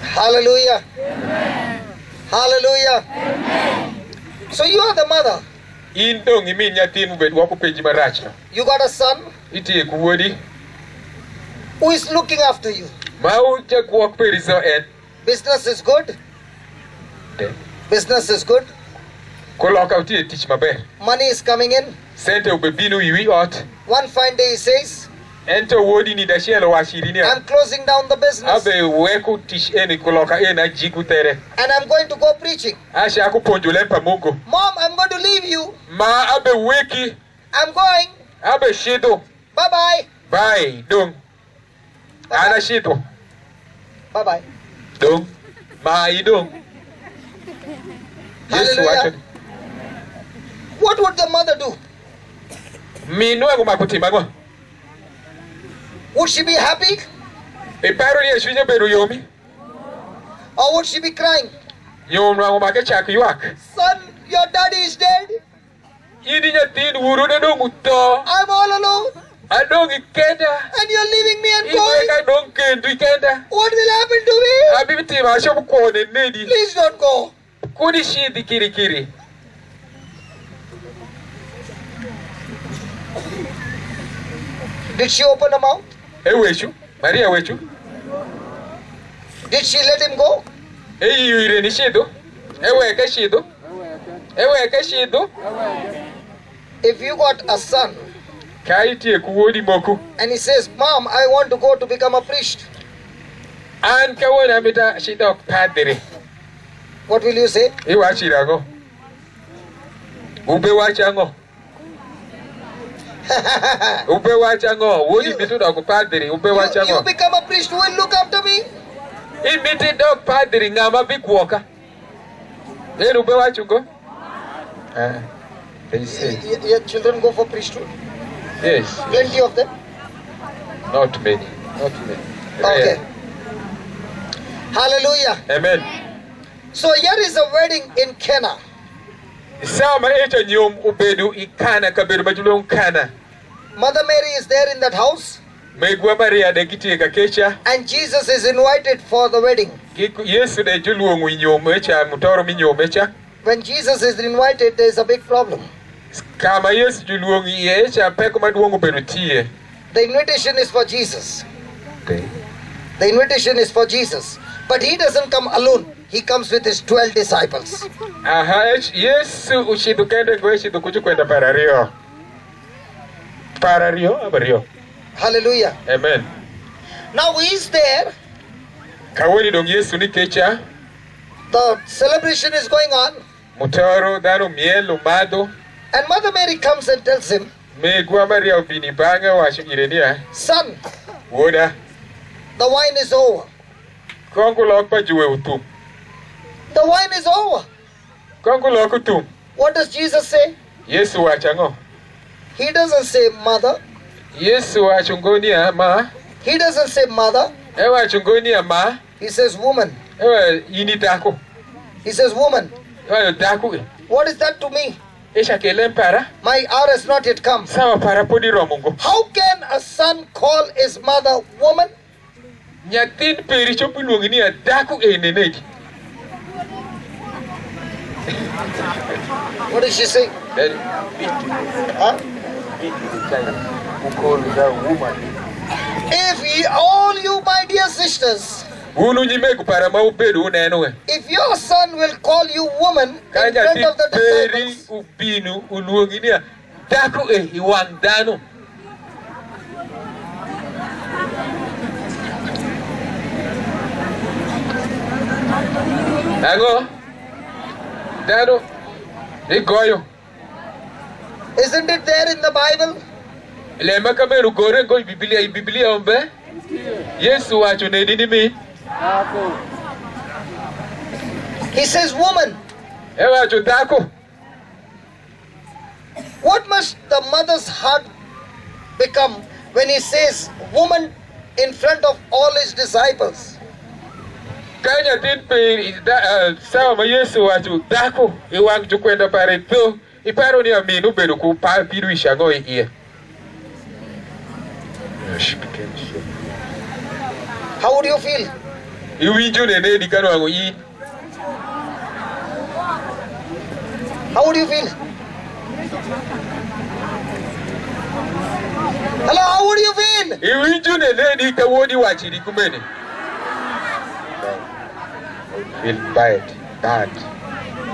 Hallelujah. Hallelujah. So you are the mother. You got a son who is looking after you. Business is good. Business is good. Money is coming in. One fine day he says, I'm closing down the business and I'm going to go preaching. Mom, I'm going to leave you. I'm going. Bye-bye. Bye. Dung. Ana shito. Bye-bye. Dung. Mai dung. Hallelujah. What would the mother do? Would she be happy? Or would she be crying? Nyom nwango make chak ywak. Son, your daddy is dead. Idi nyatin wuru ne dong uto. I'm all alone. Adong ikenda. And you're leaving me and Iwe going. ka dong kendu ikenda. What will happen to me? Abi biti ma shop ko ne nedi. Please don't go. Kuni shidi kiri kiri. Did she open her mouth? Ewechu. Maria wechu. Did she let him go? Yire ni shido. Ewe ka shido. Ewe ka shido. If you got a son Kaiti kuwodi moku. and he says, Mom, I want to go to become a priest, An kawona mita shida padre. what will you say? Iwa chirago. Ube wachango. Ube wachango. Wodi bitu dog padre. Ube You wachango. become a priest who will look after me? Imiti dog padre ngama big walker. Then ube wachungo. They say. Your children go for priesthood? Yes. Plenty of them? Not many. Not many. Okay. Rare. Hallelujah. Amen. So here is a wedding in Cana. Sama echa nyom ubedu ikana kabedu bajulong kana. Mother Mary is there in that house, Megwa Maria de kiti kakecha. and Jesus is invited for the wedding. Yesu de juluongu nyom echa mutoro mi nyom echa. When Jesus is invited, there is a big problem. Kama Yesu juluongu echa peko maduongu bedu tie. The invitation is for Jesus. Okay. The invitation is for Jesus. But he doesn't come alone. He comes with his 12 disciples. Aha, Yesu ushidu kende kwe shidu kuchu kwenda parario. Parario, abario. Hallelujah. Amen. Now he is there. Kawoni dong Yesu ni kecha. The celebration is going on. Mutoro dano miel umado. And Mother Mary comes and tells him, Megwa Maria ubini banga washugirenia. Son, Woda. the wine is over. Kongo lokpa juwe utu. The wine is over. Kongo lokutu. What does Jesus say? Yesu wachango. He doesn't say mother. Yesu wachungonia ma. He doesn't say mother. Ewa chungonia ma. He says woman. Ewa ini daku. He says woman. Ewa daku. What is that to me? Esha kelem para. My hour has not yet come. Sawa para podi romungo. How can a son call his mother woman? Nyatin peri chopu luongini ya daku eneneki. What did she say? Huh? If all you, my dear sisters, Unu nyimegu para maupedu unenwe. if your son will call you woman in front of the Peri disciples, ubinu uluongini ya daku iwangdano. Ago, Dado, Igoyo. isn't it there in the Bible? Lema kameru gore go Biblia ombe. Yesu wacho ne dini mi. He says woman. E wacho dako. What must the mother's heart become when he says woman in front of all his disciples? Kanya tin pe sawa ma Yesu wacho dako iwang jukwenda pare to iparo ni aminu bedo ku pa piru ishago iye. How would you feel? Iwinjo ne di kanu ango yi. How would you feel? Hello, how would you feel? Iwinjo ne di kawodi wachi di kumene. Feel bad.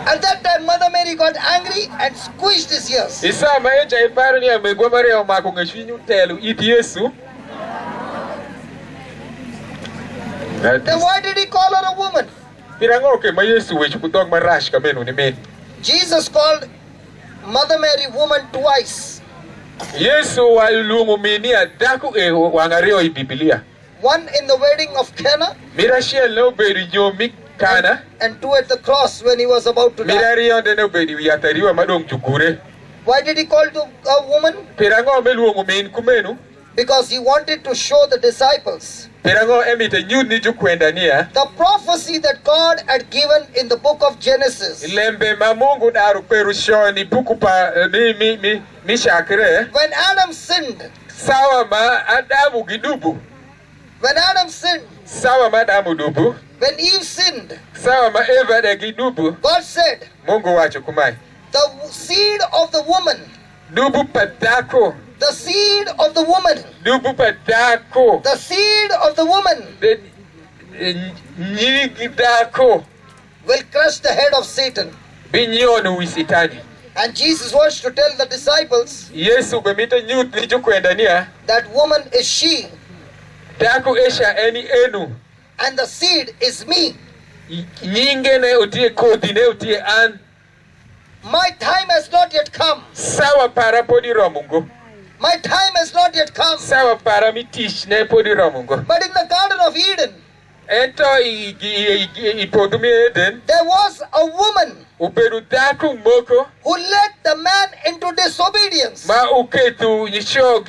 At that time, Mother Mary got angry and squeezed his ears. Isa ma eja iparo ni amegwa Maria mako ngashinyu telu iti Yesu. Then why did he call her a woman? Pirango ke ma Yesu wechu kudog marash kamenu ni men. Jesus called Mother Mary woman twice. Yesu walungu minia daku wangario i Biblia. One in the wedding of Cana, Mirashia no beri nyomi kana. and two at the cross when he was about to die. Mirario de no beri yatariwa madong jukure. Why did he call to a woman? Pirango melungu min kumenu. because he wanted to show the disciples Pirango emite nyuni jukwendania. the prophecy that God had given in the book of Genesis. Lembe mamungu daru perushoni buku pa mi shakre. When Adam sinned, Sawa ma Adamu gidubu. when Adam sinned, Sawa ma Adamu dubu. when Eve sinned, Sawa ma Eva de gidubu. God said, Mungu wacho kumai. the seed of the woman, Dubu padako. the seed of the woman, Dubu padako. the seed of the woman The nyigidako. will crush the head of Satan. Binyonu wisitani. And Jesus wants to tell the disciples Yesu bemite nyuti jukwendania. that woman is she Dako esha eni enu. and the seed is me. Nyinge ne utie kodi ne utie an. My time has not yet come. Sawa para podi romungo. My time has not yet come. Sawa para mitish ne podi romungo. But in the Garden of Eden, Ento ipodumi Eden. there was a woman Uperu daku moko. who led the man into disobedience Ma uketu nisho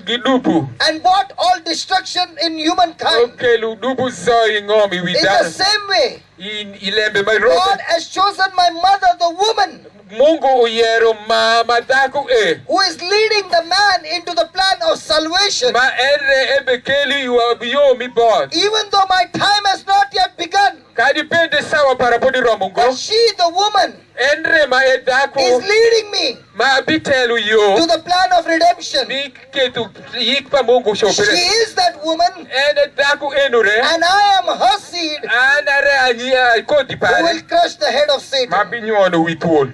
gidubu. and brought all destruction in humankind. Ukelu dubu zoi ngomi In the widana. same way, Ilembe God marobe. has chosen my mother, the woman, Mungu uyero mama daku who is leading the man into the plan of salvation. Ma ere ebekeli yuabiyo mi bod. Even though my time has not yet begun, Kadi pende sawa para podi romungo. but she, the woman, Endre ma is edaku. leading me Ma bitelu yo. to the plan of redemption. Biketu yikpa Mungu She shopere. is that woman, Ene daku enure. and I am her seed Anare anyia kodi who will pare. crush the head of Satan. Mabinyono wituol.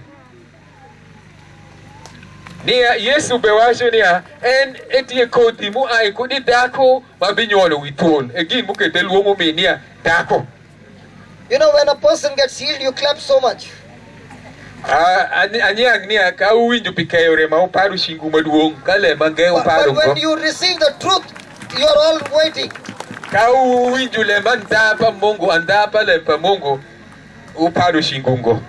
Nia Yesu bewasho nia en etie kodi mu ai kodi dako mabinyono wituol. Egin muke teluo mu nia dako. You know, when a person gets healed, you clap so much. Anyang nia ka uwinjo pikayore ma uparu shingu maduong kale mange But uparu when ko. you receive the truth, you are all waiting. Ka uwinjo le mandapa Mungu andapa le pa Mungu uparu shingungo.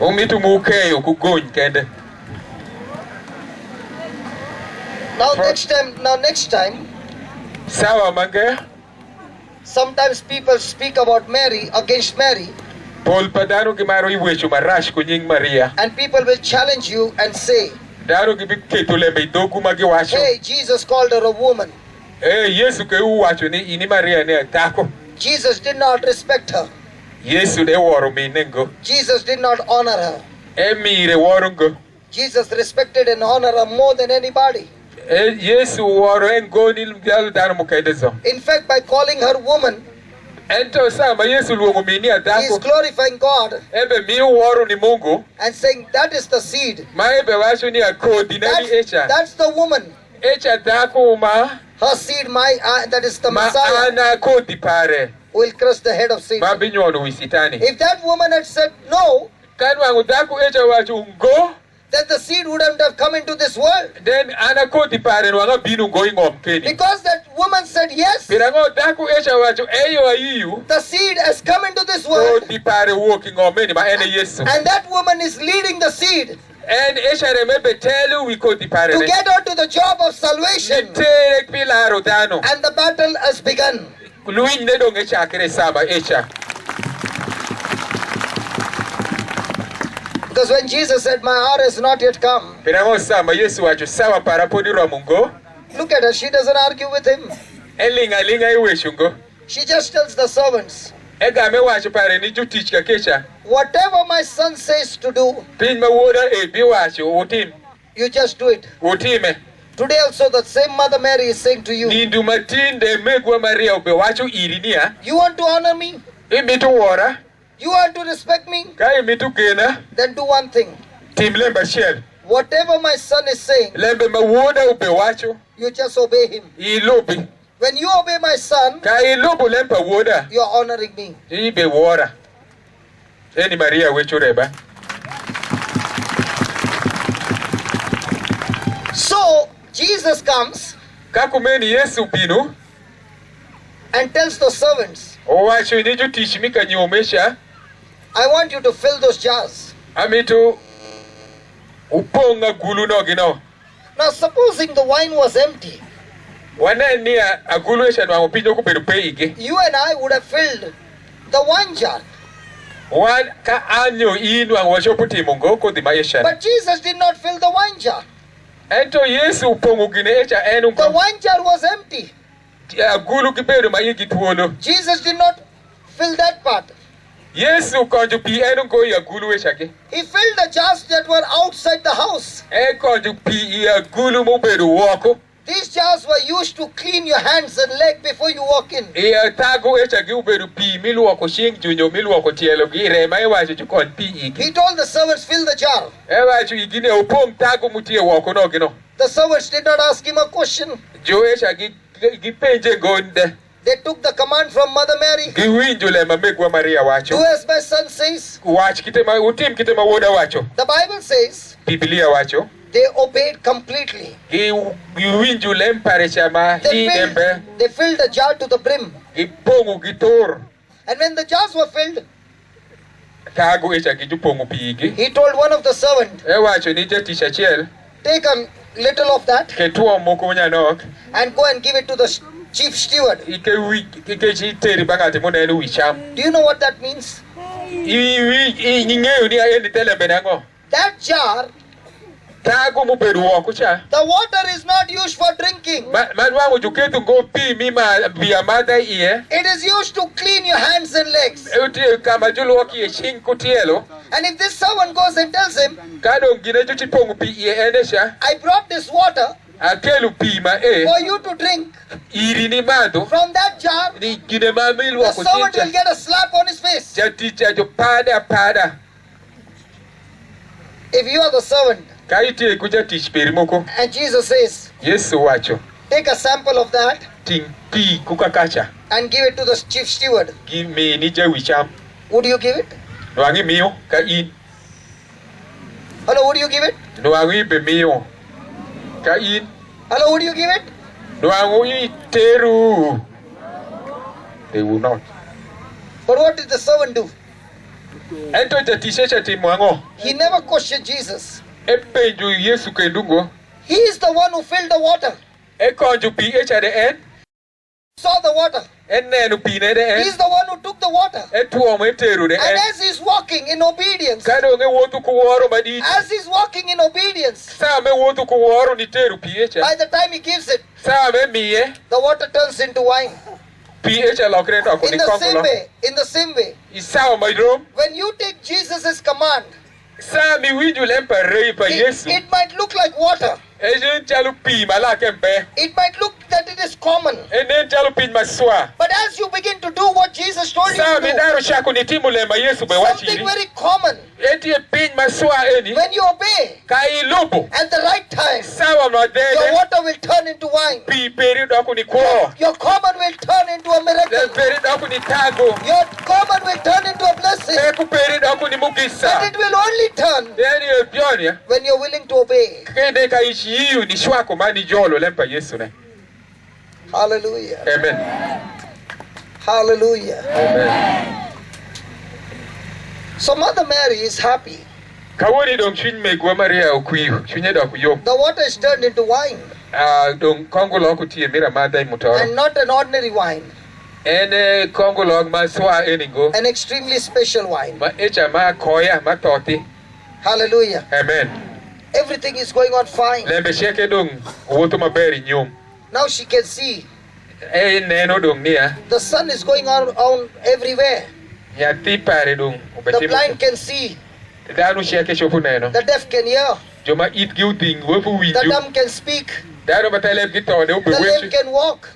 Umitu mukeyo kugony kende. Now next time, Sawa mange. sometimes people speak about Mary, against Mary, Pol padano gimaro iwecho marash kunying Maria. and people will challenge you and say, Daro gibiketo lebe dogu magiwacho. hey, Jesus called her a woman. Yesu ke uwacho ni ini Maria ne dako. Jesus did not respect her. Yesu de woro minengo. Jesus did not honor her. Emire worongo. Jesus respected and honored her more than anybody. Yesu woro engoni galu dano mukedezo. In fact, by calling her woman, Ento sama Yesu luongo mini he is adako. glorifying God Ebe mi woro ni Mungu. and saying, that is the seed. Ma ebe wacho ni akodi nani echa. That's the woman. Echa dako ma Her seed, that is the ma Messiah, ana kodi pare. will crush the head of Ma Satan. binyono wisitani. If that woman had said no, Kanwangu dako echa wacho ngo. then the seed wouldn't have come into this world. Then ana kodi pare wanga binu going keni. Because that woman said yes, Pirango daku echa wacho eyo ayiyu. the seed has come into this world. Kodi pare walking omeni ma ene Yesu. And that woman is leading the seed En echa remebe telu we kodi pare to ne. get her to the job of salvation. Nitere pilaro dano. And the battle has begun. Luin ne dong echa kere sama echa. Because when Jesus said, my hour has not yet come, Pirango sama Yesu wacho sawa para podi romungo. look at her, she doesn't argue with him. Elinga linga iweshungo. She just tells the servants, Ega me wacho pare ni jutich ka kecha. whatever my son says to do, Pin ma woda bi wacho utim. you just do it. Utime. Today also the same Mother Mary is saying to you, Nindu matinde megwa Maria ube wacho irinia. you want to honor me? Imitu wora. You want to respect me? Kai imitu kena. Then do one thing. Tim lemba shell. Whatever my son is saying, Lembe mawoda ube wacho. you just obey him. Ilubi. When you obey my son, Kai ilubu lempa woda. you are honoring me. Ibe wora. Eni Maria wecho reba. So, Jesus comes Kakumeni Yesu binu. and tells the servants, Owacho ni jutich mika nyomesha. I want you to fill those jars. Amitu uponga gulu no gino. Now supposing the wine was empty, you and I would have filled the wine jar. But Jesus did not fill the wine jar. The wine jar was empty. Jesus did not fill that part. He filled the jars that were outside the house. These jars were used to clean your hands and leg before you walk in. He told the servants, fill the jar. The servants did not ask him a question. They took the command from Mother Mary. Do as my son says. The Bible says they obeyed completely. They filled the jar to the brim. And when the jars were filled, he told one of the servants, take a little of that and go and give it to the chief steward. Do you know what that means? That jar, the water is not used for drinking. It is used to clean your hands and legs. And if this servant goes and tells him, I brought this water for you to drink from that jar, the servant will get a slap on his face. If you are the servant and Jesus says, take a sample of that and give it to the chief steward, would you give it? Hello, would you give it? Hello, would you give it? They will not. But what did the servant do? He never questioned Jesus. He is the one who filled the water. Saw the water. He is the one who took the water. And as he's walking in obedience, by the time he gives it, the water turns into wine. In the same way, when you take Jesus' command, it might look like water. It might look that it is common. But as you begin to do what Jesus told you to do, something very common, when you obey at the right time, your water will turn into wine. Your common will turn into a miracle. Your common will turn into a blessing. And it will only turn when you're willing to obey. Hallelujah. Amen. Hallelujah. Amen. So Mother Mary is happy. The water is turned into wine. And not an ordinary wine. An extremely special wine. Hallelujah. Amen. Everything is going on fine. Now she can see. The sun is going on everywhere. The blind can see. The deaf can hear. The dumb can speak. The lame can walk.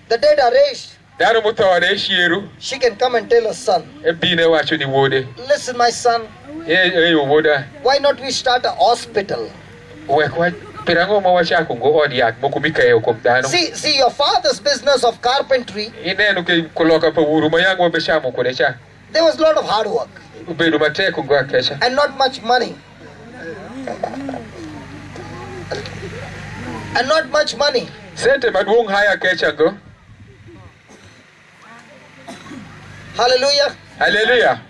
The dead are raised. She can come and tell her son, listen, my son, why not we start a hospital? See, your father's business of carpentry, there was a lot of hard work and not much money. And not much money. Hallelujah. Hallelujah.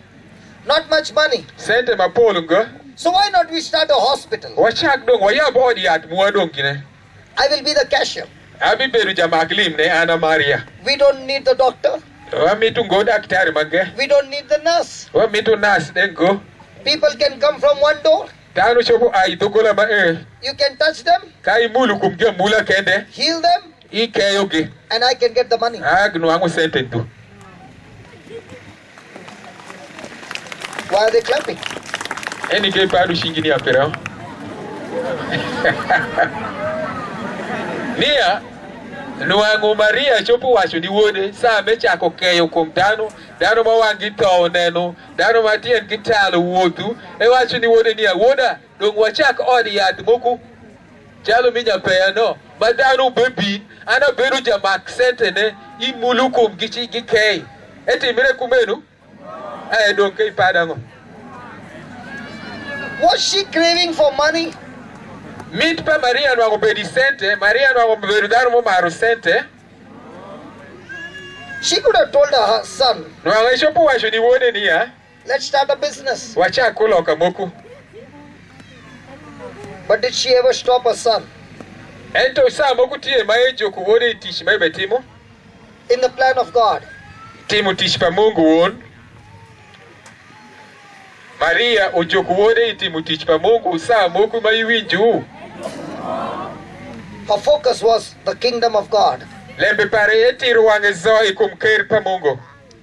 Not much money. Sente mapolo ngo. So why not we start a hospital? Wachak dong wayab od yath mwadong kine. I will be the cashier. Abi beru jamak lim ne Ana Maria. We don't need the doctor. Wamitu go daktari mage. We don't need the nurse. Wamitu nas dengo. People can come from one door. Tanu chobu ay tukola ma You can touch them, kai mulu kumge mula kende. heal them, Ikeyogi. and I can get the money. Agnu angu sententu. Why are they clapping? Eni ke padu shingini apera. Nia nuangu Maria chopu wacho ni wode sa mechako keyo kum dano ma wangi to neno dano ma tien kitalo wotu e wacho ni wode nia woda dong wachak odi yath moku chalo minya peya no madano bebi ana beru jamak sente ne imulu kum gichi gikei etimire kumenu dong ke padango. Was she craving for money? Mit pa Maria no bedi sente, Maria no beru dano mo maru sente. She could have told her son, No angeshopo wacho ni wode nia let's start a business. wachak kuloka moku. But did she ever stop her son? Ento sa moku tie maejo ku wode tich mai betimo. In the plan of God, Timo tich pa Mungu won. Maria ojoku wode itimo tich pa Mungu sa moku mai winju. her focus was the kingdom of God. Lembe pare etiru wange zoi kum ker pa Mungu.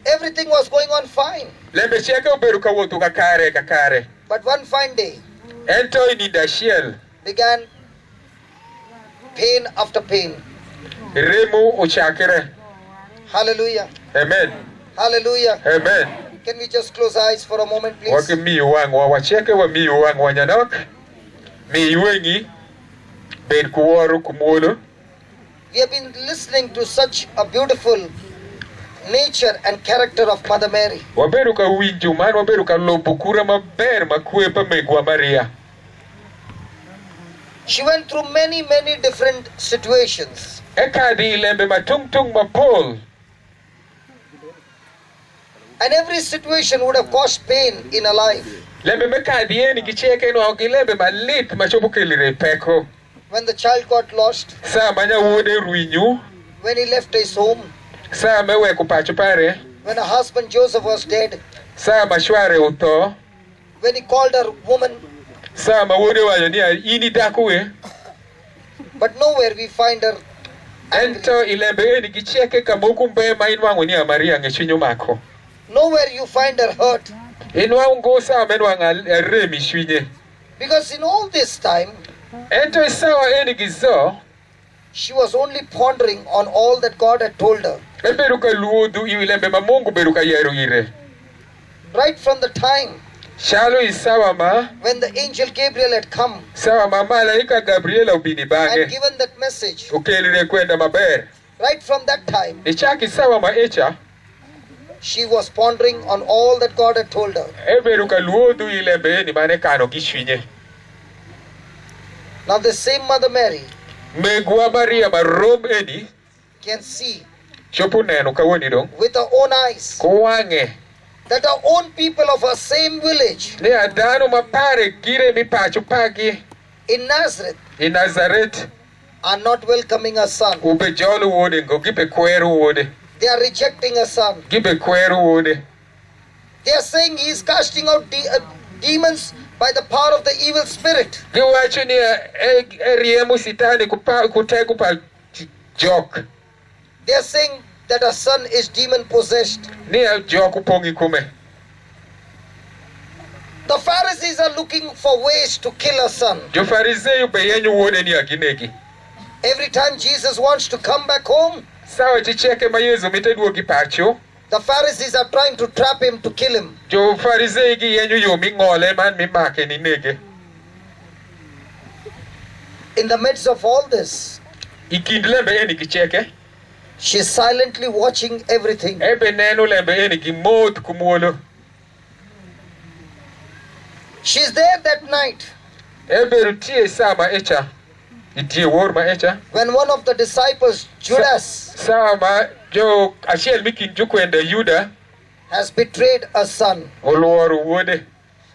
Everything was going on fine. Lembe cheke oberu ka wotu kakare. But one fine day Ento ini dashiel. began pain after pain. Remu uchakere. Hallelujah. Amen. Hallelujah. Amen. Can we just close our eyes for a moment, please? Wake mi wang wacheke wa mi wang wanyanok. Mi wengi. Ben kuwaru kumolo. We have been listening to such a beautiful nature and character of Mother Mary. Waberu ka winju man waberu ka lopukura maber makwe pa megwa Maria. She went through many different situations. Eka di lembe matung mapol. And every situation would have caused pain in her life. Lembe meka di eni kicheke no auki lembe malit machobu kelire peko. When the child got lost, Sa manya wode ruinyu. when he left his home, Sa mewe kupacho pare. when her husband Joseph was dead, Sa mashware uto. when he called her woman, Sa mawode wajo niya ini dakuwe. but nowhere we find her angry. Ento ilembe eni kicheke kamoku mbe mainwangu niya Maria ngechinyo mako. Nowhere you find her hurt. Inwa ungo sa menwanga remi shwinye. Because in all this time, Ento isawa eni gizo. she was only pondering on all that God had told her. Eberuka luodu ilembe mamungu beruka yeru ire. Right from the time Shalo isawa ma. when the angel Gabriel had come Sawa ma malaika Gabriela ubini and bange. given that message, Ukelire kwenda maber. right from that time, Ichaki sawa ma echa. she was pondering on all that God had told her. Eberuka luodu ilembe eni mane kano gishwinye. Now the same Mother Mary Megwa Maria marom eni. can see Chopu neno kawoni dong. with her own eyes Kuwange. that her own people of her same village Ne adano mapare kire mi pacho pagi. in Nazareth In Nazareth. are not welcoming her son. Ube jolu wode ngo gibe kweru wode. They are rejecting her son. Gibe kweru wode. They are saying he is casting out demons by the power of the evil spirit. Giwacho ni riemu sitani kutegu pa jok. They are saying that her son is demon possessed. Ni jok upongi kume. The Pharisees are looking for ways to kill her son. Jo Fariseyo be yenyu wode ni aginegi. Every time Jesus wants to come back home, Sawa chicheke mayezo miteduogi pacho. the Pharisees are trying to trap him to kill him. Jo Farisei gi yenyu yo mi ngole man mi make ni nege. In the midst of all this, Ikind lembe eni kicheke. she is silently watching everything. Ebe neno lembe eni gimot kumuolo. She is there that night Ebe rutie sama echa. Itie wor ma echa. when one of the disciples, Judas, Sama jo achiel mikin jukwende Yuda. has betrayed her son. Oluoru wode.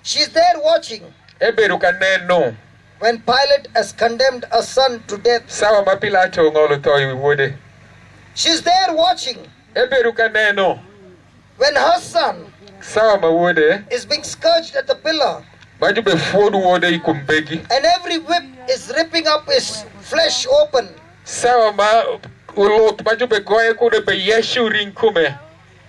She is there watching ebedo ka neno when Pilate has condemned a son to death. sawa ma Pilato ong'olo tho ewi wuode. She's there watching Ebedo ka neno when her son sawa ma wuode is being scourged at the pillar, ma jube fuod wuode ikum begi. and every whip is ripping up his flesh open. Sawa ma ulot ma jube goye kude be yeshu ring kume.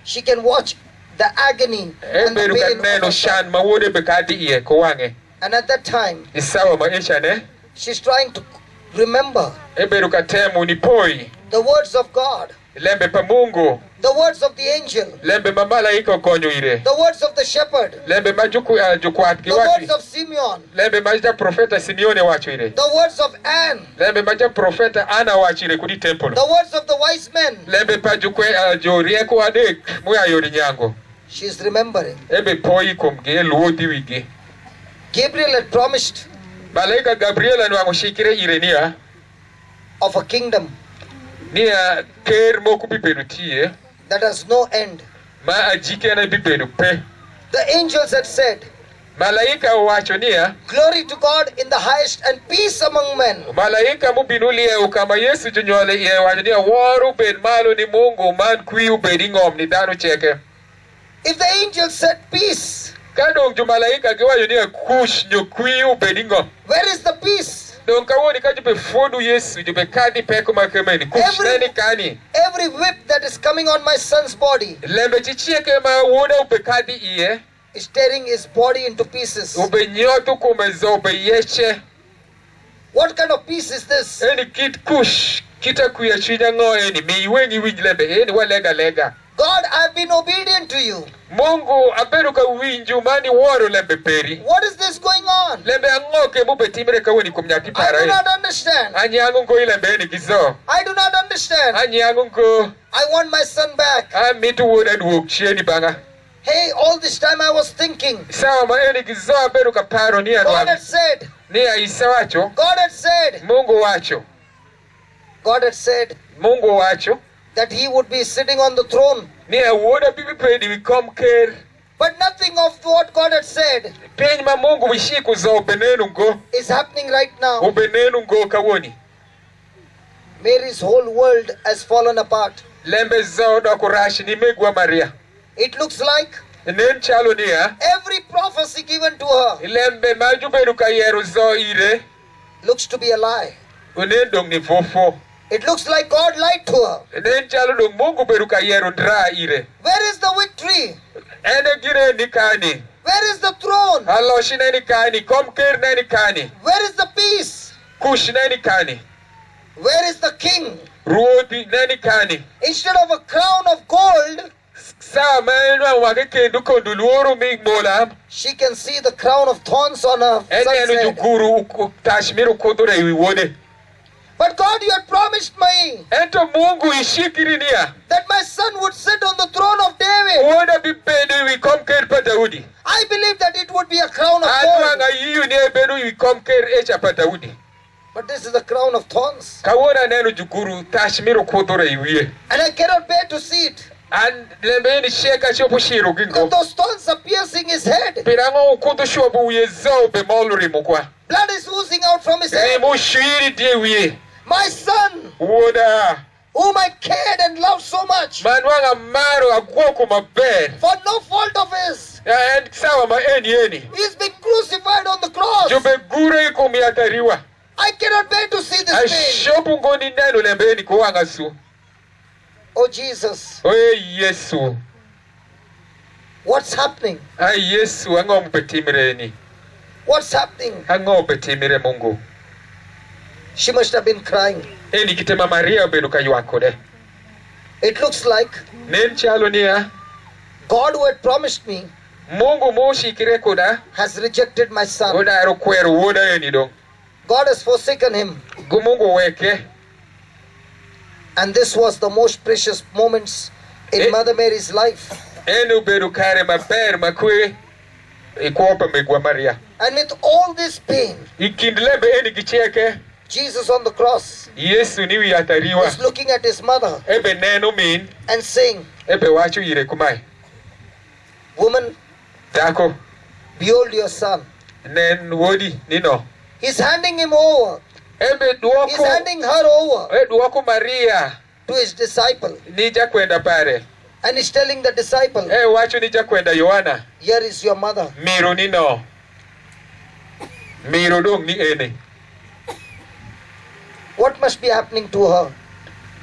She can watch the agony and the Ebedo ka pain of neno her shan son. ma wuode be kadi iye ko wange. And at that time, Isawa ma eshane she's trying to remember ebedo ka temo ni poi the words of God, lembe pa Mungu, the words of the angel, lembe ma malaika okonyo ire, the words of the shepherd, lembe ma jukwat the giwachi, words of Simeon, lembe ma ja profeta Simeone wacho ire, the words of Anne, lembe ma ja profeta Ana wacho ire kudi temple, the words of the wise men. lembe pa jo rieko adek muya yori nyango. She's remembering. Ebe poi kumgi luodi wigi. Gabriel had promised Malaika Gabriela nwango shikire ire niya of a kingdom ker moku bibedu tiye that has no end. ma ajike na bibedu pe. The angels had said, Malaika wacho niya "Glory to God in the highest and peace among men." malaika mubinuli e ukama Yesu jonyole ye wacho niya woru bed malo ni Mungu man kwiu bedi ng'om ni dhano cheke. If the angels said peace, Kadong jo malaika giwacho niya kush nyo kwiu bedi ng'om. where is the peace? Dong kawoni ka jube fodu Yesu jube kadi peko makemeni kush neni kani. Every whip that is coming on my son's body Lembe chichieke ma wuode ube kadi iye is tearing his body into pieces. ube nyotu kumezo ube yeche. What kind of peace is this? Eni kit kush kita kuya chinya ngo eni mi wengi winj lembe eni walega lega. God, I've been obedient to you. Mungu abedo ka winju mani woro lembe peri. What is this going on? Lembe angoke mube timre ka weni kum nyaki I para do e. not understand. Anyangu ngo ilembe eni gizo. I do not understand. Anyangu ngo I want my son back. mitu wuode duok chieni banga. Hey, all this time I was thinking. Sawa ma eni gizo abedo ka paro ni God anwangu. had said, Niya isa wacho. God had said, Mungu wacho. God had said Mungu wacho. that he would be sitting on the throne. Niya wuode bibi pedi wikom ker. But nothing of what God had said Piny ma Mungu wishiku zo ubenenu ngo. is happening right now. Ubenenu ngo kawoni. Mary's whole world has fallen apart. Lembe zo doko rashi ni megwa Maria. It looks like Nen chalo niya. every prophecy given to her Lembe maju bedu ka yero zo ire. looks to be a lie. Unen dong ni fofo. It looks like God lied to her. Nen chalo dong Mungu bedu ka yero dra ire. Where is the victory? Ene gire ni kani. Where is the throne? Aloshi neni kani. Komker neni kani. Where is the peace? Kush neni kani. Where is the king? Ruodhi neni kani. Instead of a crown of gold, Sa menwa wake kendu kondu luoru mi mola. she can see the crown of thorns on her Ene son's enu head. juguru tashmiru kudure iwi wode. But God, you had promised me Ento Mungu ishikiri niya. that my son would sit on the throne of David. Woda bibedu iwi komker pa Daudi. I believe that it would be a crown of Adwa gold. nga yiyu ni ebedu iwi komker echa pa Daudi. But this is a crown of thorns. Kawona nenu juguru tashmiru kudure iwiye. And I cannot bear to see it. And lembe ni sheka shopu shiru Because gingo. those thorns are piercing his head. Pirango ukudu shopu uye zo be moluri mukwa. Blood is oozing out from his head. Rimu shiri die wiye. My son, Woda. whom I cared and loved so much, Manwanga maro agwoko maber. for no fault of his, And sawa ma eni. he's been crucified on the cross. Jobe gure iko miatariwa. I cannot bear to see this pain. Ashopu ngoni nenu lembe ni kuwanga su. Oh Jesus, Oye Yesu. what's happening? Ay Yesu ango mpetimire ni. What's happening? Ango mpetimire Mungu. She must have been crying. Eni kitema Maria bedu kayuako de. It looks like Nen chalo niya. God, who had promised me, Mungu moshi kirekuda. has rejected my son. Oda ero kweru woda eni do. God has forsaken him. Gumungu weke. And this was the most precious moments in Mother Mary's life. Enu bedu kare maber makwe. Ikuopa megwa Maria. And with all this pain, Ikindlebe eni gicheke. Jesus on the cross Yesu niwi atariwa. is looking at his mother Ebe neno min. and saying, Ebe wachu ire kumai. "Woman, Dako. behold your son." nen wodi nino. He's handing him over. Ebe He's duoko handing her over duoko Maria to his disciple. ni jakwenda pare. And he's telling the disciple, Wacho ni jakwenda Yohana. here is your mother. Miro nino. Miro dong ni ene. What must be happening to her?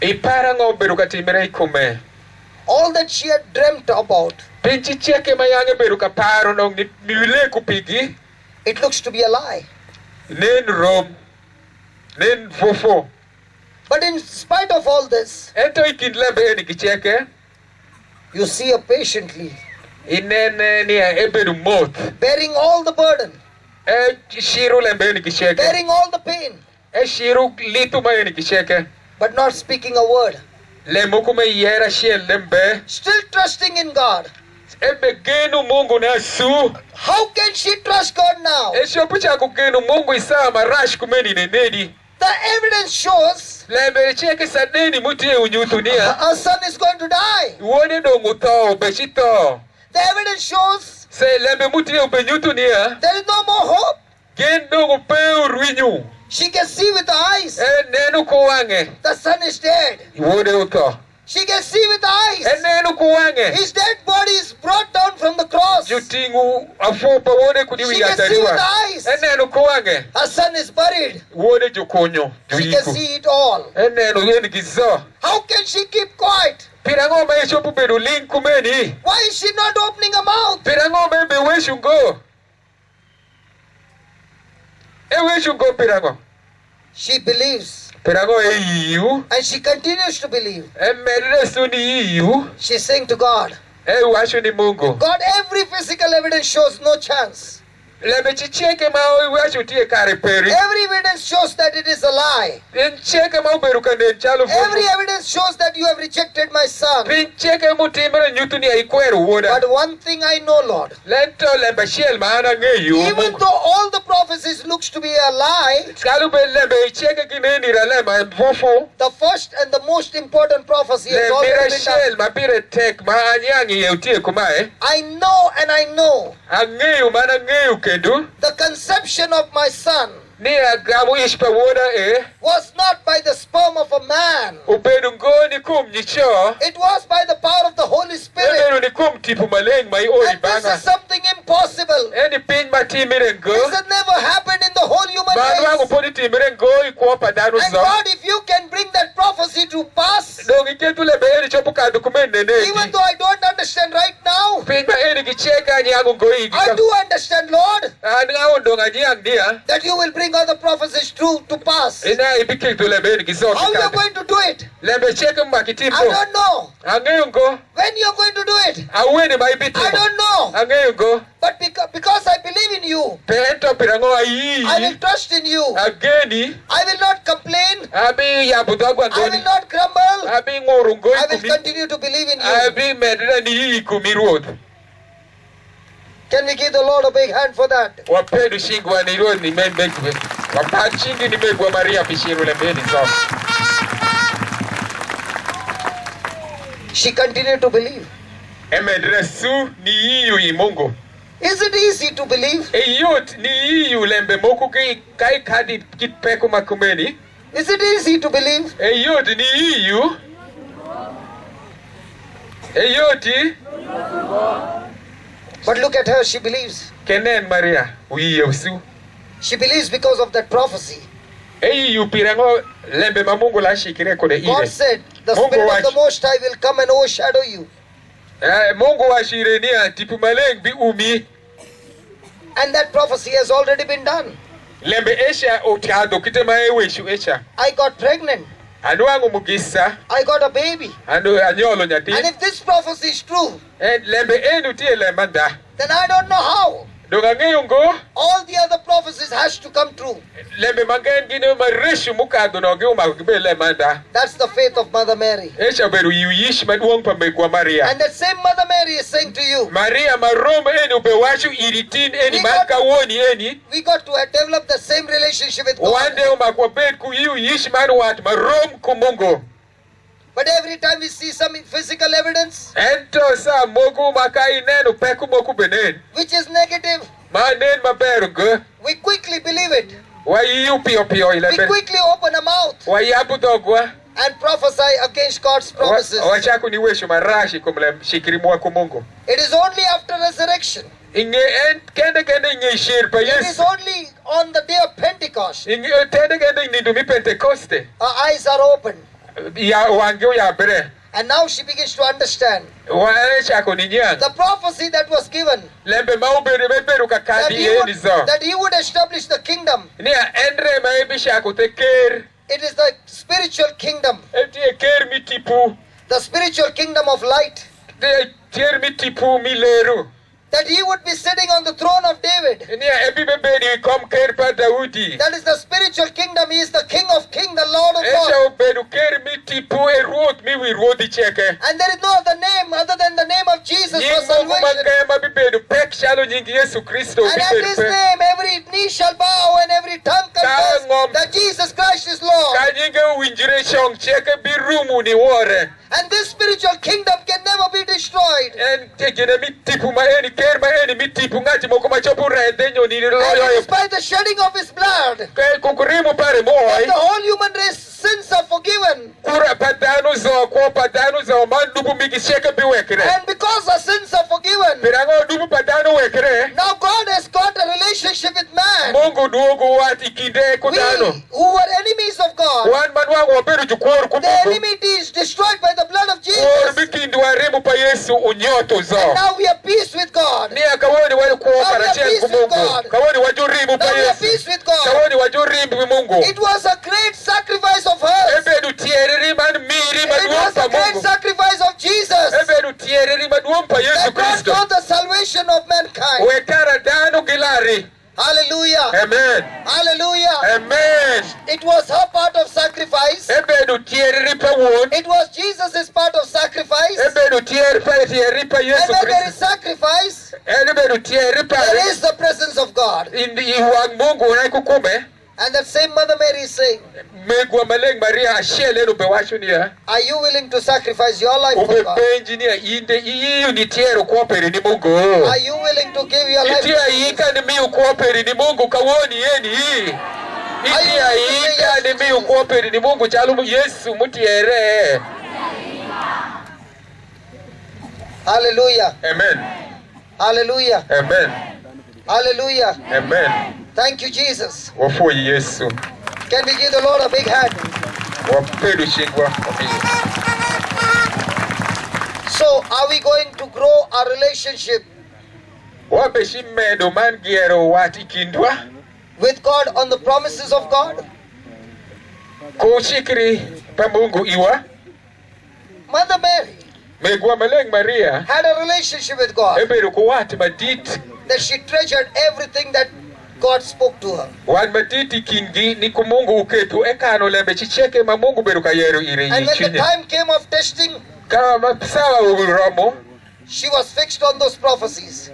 Ipara ngo beru katimere ikume. All that she had dreamt about, Pinchi cheke mayange beru kaparo nong ni mile kupigi. it looks to be a lie. Nen rom. Nen fofo. But in spite of all this, Ento ikindlebe eni kicheke. you see her patiently, Inene ni eberu mot. bearing all the burden, Shiru lembe eni kicheke. bearing all the pain, Shiru litu ma eni kicheke. but not speaking a word. Lemo kume yera shiel lembe. Still trusting in God. Ebe genu Mungu na su. How can she trust God now? Esho pucha kugenu Mungu isa marash kumeni nenedi. The evidence shows Lembe cheke sadeni mutie unyutunia. her son is going to die. Uone dongu to beshito. The evidence shows Se lembe mutie ubenyutunia. there is no more hope. Gen dongu peu ruinyu. She can see with the eyes Nenu kuwange. the son is dead. Uone uto. She can see with the eyes Nenu kuwange. his dead body is brought down from the cross. She Jutingu afupa uone kudiwi can see with the yatariwa. eyes Nenu kuwange. her son is buried. Uone jukonyo. She can see it all. Nenu yeni gizo. How can she keep quiet? Pirango ma esho puberu link kumeni. Why is she not opening her mouth? Pirango mbe weshungo. Weshungo pirango. She believes Pirango you. and she continues to believe. Merre suni you. She's saying to God, Washo ni Mungu. God, every physical evidence shows no chance. Lebe chicheke ma washo tie kare peri. Every evidence shows that it is a lie. Cheke ma uberu kane chalo. Every evidence shows that you have rejected my son. Cheke mutimere nyutuni aikweru woda. But one thing I know, Lord, Lento lebe shiel maana ngeyu. even though all the prophecies looks to be a lie, Kalu be lebe cheke kineni ralema fofo. the first and the most important prophecy has Le already mira been shiel done. ma pire tek ma anyangi yeutie kumae. I know and I know Angeyu mana ngeyu kendu. the conception of my son Ni agamu ishpa woda was not by the sperm of a man. Ubedu ngoni kum nyicho. It was by the power of the Holy Spirit. Ubedu ni kum tipu maleng mai ori And this banga. is something impossible. Eni pin ma timire ngo. This has never happened in the whole human Manu wangu race. poni timire ngo ikuwa padanu And zo. God, if you can bring that prophecy to pass, Dongi ketu lebe eni chopu kadu kumene even neni. though I don't understand right now, Pin ma eni kicheka nyangu ngo I igika. do understand, Lord, Nga ondonga nyang dia. that you will bring other prophecies true to pass. Ina ibiki tu lebe eni kizo How you are kikade. going to do it? Lebe cheke I makitimbo. don't know. Angeyu ngo. When you are going to do it? Aweni ma I ibiti. don't know. Angeyu ngo. But because I believe in you, Pento pirango I will ayi. trust in you. Ageni. I will not complain. Abi ya budagwa I ngoni. will not grumble. Abi ngoro ngoi I will kumi. continue to believe in you. Abi medra ni kumirod. Can we give the Lord a big hand for that? Wapedu shingu wa nirod ni membekwe. Wapad shingu ni megwa Maria pishiru le meni so. She continued to believe. Emedra su ni iyu imongo. Is it easy to believe? Eyot ni iyu lembe moku kai kadi kitpeku makumeni. Is it easy to believe? Eyot ni iyu. Eyoti. But look at her, she believes. Kenen Maria. Uiye usu. She believes because of that prophecy. Eyu pirango lembe mamungu la shikire kode God ire. said, the Mungu Spirit of the wachi. Most High will come and overshadow you. Mungu wa shirenia tipu maleng bi umi. And that prophecy has already been done. Lembe esha otiado kitema eweshu esha. I got pregnant. Anu wangu mugisa. I got a baby. Anu anyolo nyati. And if this prophecy is true, Lembe enu tie lemanda. then I don't know how. Donga ngeyungo. All the other prophecies has to come true. Lembe mangen gine mareshu mukado na ngeu makibe lemanda. That's the faith of Mother Mary. Esha beru yuyish maduong pambekwa Maria. And that same Mother Mary is saying to you, Maria marome eni ubewashu iritin eni We got- maka woni eni. we got to develop the same relationship with God. Wande umakwa bed ku yuyish manu wat marom kumungo. But every time we see some physical evidence Ento sa mogu makai nenu peku moku benen. which is negative, Manen maber go. we quickly believe it. Wayiu piyo piyo We ilebe. quickly open our mouth Wayabu dhogwa. and prophesy against God's promises. Wachako ni wesho marashi kumle shikiri mwa Mungu. It is only after resurrection. Inge kende inge shir pa It is Yesu. only on the day of Pentecost. Inge kende ni dumi Pentecoste. Our eyes are open. Ya wangu ya bere. And now she begins to understand Wachako ni nyang. the prophecy that was given Lembe maubere beberu that kakadi he, ye nizo. that he would establish the kingdom. Nia endre maibishako teker. It is the spiritual kingdom, Eti ker mitipu. the spiritual kingdom of light. Te ker mitipu mileru. That he would be sitting on the throne of David. Nia ebi beberi kom ker pa Daudi. That is the spiritual kingdom. He is the King of kings, the Lord of Esha lords. ubedu ker mitipu eruot miwi ruodi cheke. And there is no other name other than the name of Jesus for Nyingu salvation. kumakema bibedu pek shalo nyingi Yesu Kristo And at bibedu his pek. name, every knee shall bow and every tongue confess that Jesus Christ is Lord. Ka nyinge winjire shong cheke birumu ni wore. And this spiritual kingdom can never be destroyed. En tegene mitipu ma eni ker ma eni mitipu ngati moko machopu rede nyoni And it loyo. is by the shedding of his blood Kaya kukurimu pare that moy. the whole human race sins are forgiven. Kura padanu zo kwa padanu zo mandubu migi sheke biwekre. And because our sins are forgiven, Pirango dubu padanu wekre. now God has got a relationship with man. Mungu duogu wati kide We kudano. who were enemies of God, Wan manuangu waperu jukworu the kumungu. enmity is destroyed by the blood of Kworu Jesus. bikindu warimu pa Yesu unyoto zo. And now we have peace with God. Ni akawoni wali kuwa Now we are parachia peace with kumungu. God. Kawoni wajurimu pa Now we have Yesu. peace with God. Kawoni wajurimu Mungu. It was a great sacrifice of hers. Ebedu tiereri man miri It was maduompa a great Mungu. sacrifice of Jesus Ebedu tiereri maduompa Yesu that brought Kristo. forth the salvation of mankind. Wekara danu gilari. Hallelujah. Amen. Hallelujah. Amen. It was her part of sacrifice. Ebedu tiereri pa won. It was Jesus' part of sacrifice. Ebedu tiereri pa And Yesu when there is Kristo. sacrifice, Ebedu tiereri pa. there is the presence of God. Indi iwang Mungu na kukume. And that same Mother Mary is saying, Megwa maleng Maria ashele no bewashu niya. are you willing to sacrifice your life for God? Ubepenji niya inde iyo ni tiero kuoperi ni Mungu. Are you willing to give your life to Itia Jesus? ika ni miu kuoperi ni Mungu kawoni yeni hii. Itia ika ni miu kuoperi ni Mungu chalumu Yesu mutiere. Hallelujah. Amen. Hallelujah. Amen. Hallelujah. Amen. Thank you, Jesus. Wafu Yesu. Can we give the Lord a big hand? Wapedu shingwa. So, are we going to grow our relationship Wape shimedo man giero wati kindwa. with God on the promises of God? Kushikiri pa Mungu iwa. Mother Mary Megwa maleng Maria. had a relationship with God, Ebedu kuwati madit. that she treasured everything that God spoke to her. Wan matiti kingi ni kumungu uketu ekano lembe chicheke ma Mungu beru kayeru ire And when the yichinya. time came of testing, Kama sawa uromo. she was fixed on those prophecies.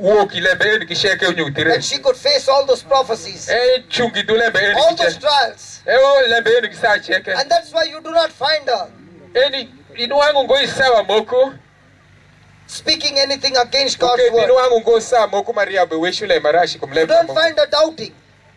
Woki lembe eni kisheke unyutire. And she could face all those prophecies, Chungi du lembe eni all those kisheke. trials. O lembe eni kisa cheke. And that's why you do not find her Eni inuangu ngoi sawa moko. speaking anything against God's Okay, word. inuangu ngoi sawa moko Maria beweshule marashi You kumlembe don't Mungu. find her doubting.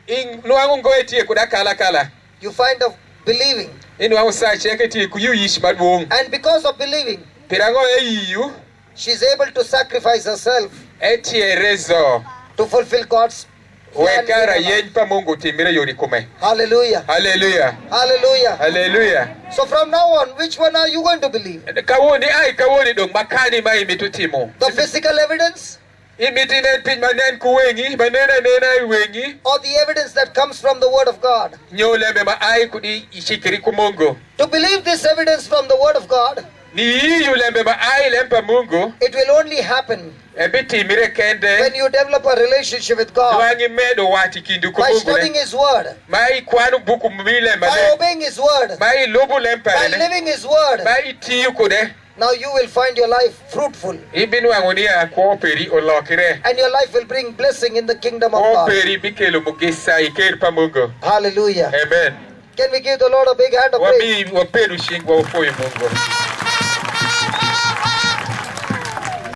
Inuangu ngoi tiye kudakala kala. You find her believing. Inuangu saa cheke tiye kuyu yish maduong. And because of believing, Pirango yiyu. she's able to sacrifice herself Etiye rezo. to fulfill God's plan in her Wekara life. yen pa Mungu timire yori kume. Hallelujah. Hallelujah. Hallelujah. Hallelujah. So from now on, which one are you going to believe? Kawoni dong makani ma imitutimo. The physical evidence Imitinen pin manen kuwengi, manena nena wengi. or the evidence that comes from the word of God? Nyole me ma ai kudi ishikiri kumungu. To believe this evidence from the word of God, Ni iyu lembe ma ai lempa Mungu. it will only happen Ebiti mire kende. when you develop a relationship with God Wangi medo wati kindu by kumungu studying le. His word, Mai kwanu buku mile by male. obeying His word, Mai lubu lempa by le. living His word. Mai tiyu kude. Now you will find your life fruitful Ibinu angunia kuoperi olokire. and your life will bring blessing in the kingdom of God. Kuoperi bikelu mugisa iker pa Mungu. Hallelujah. Amen. Can we give the Lord a big hand of praise? Waperu shingwa ufoye Mungu.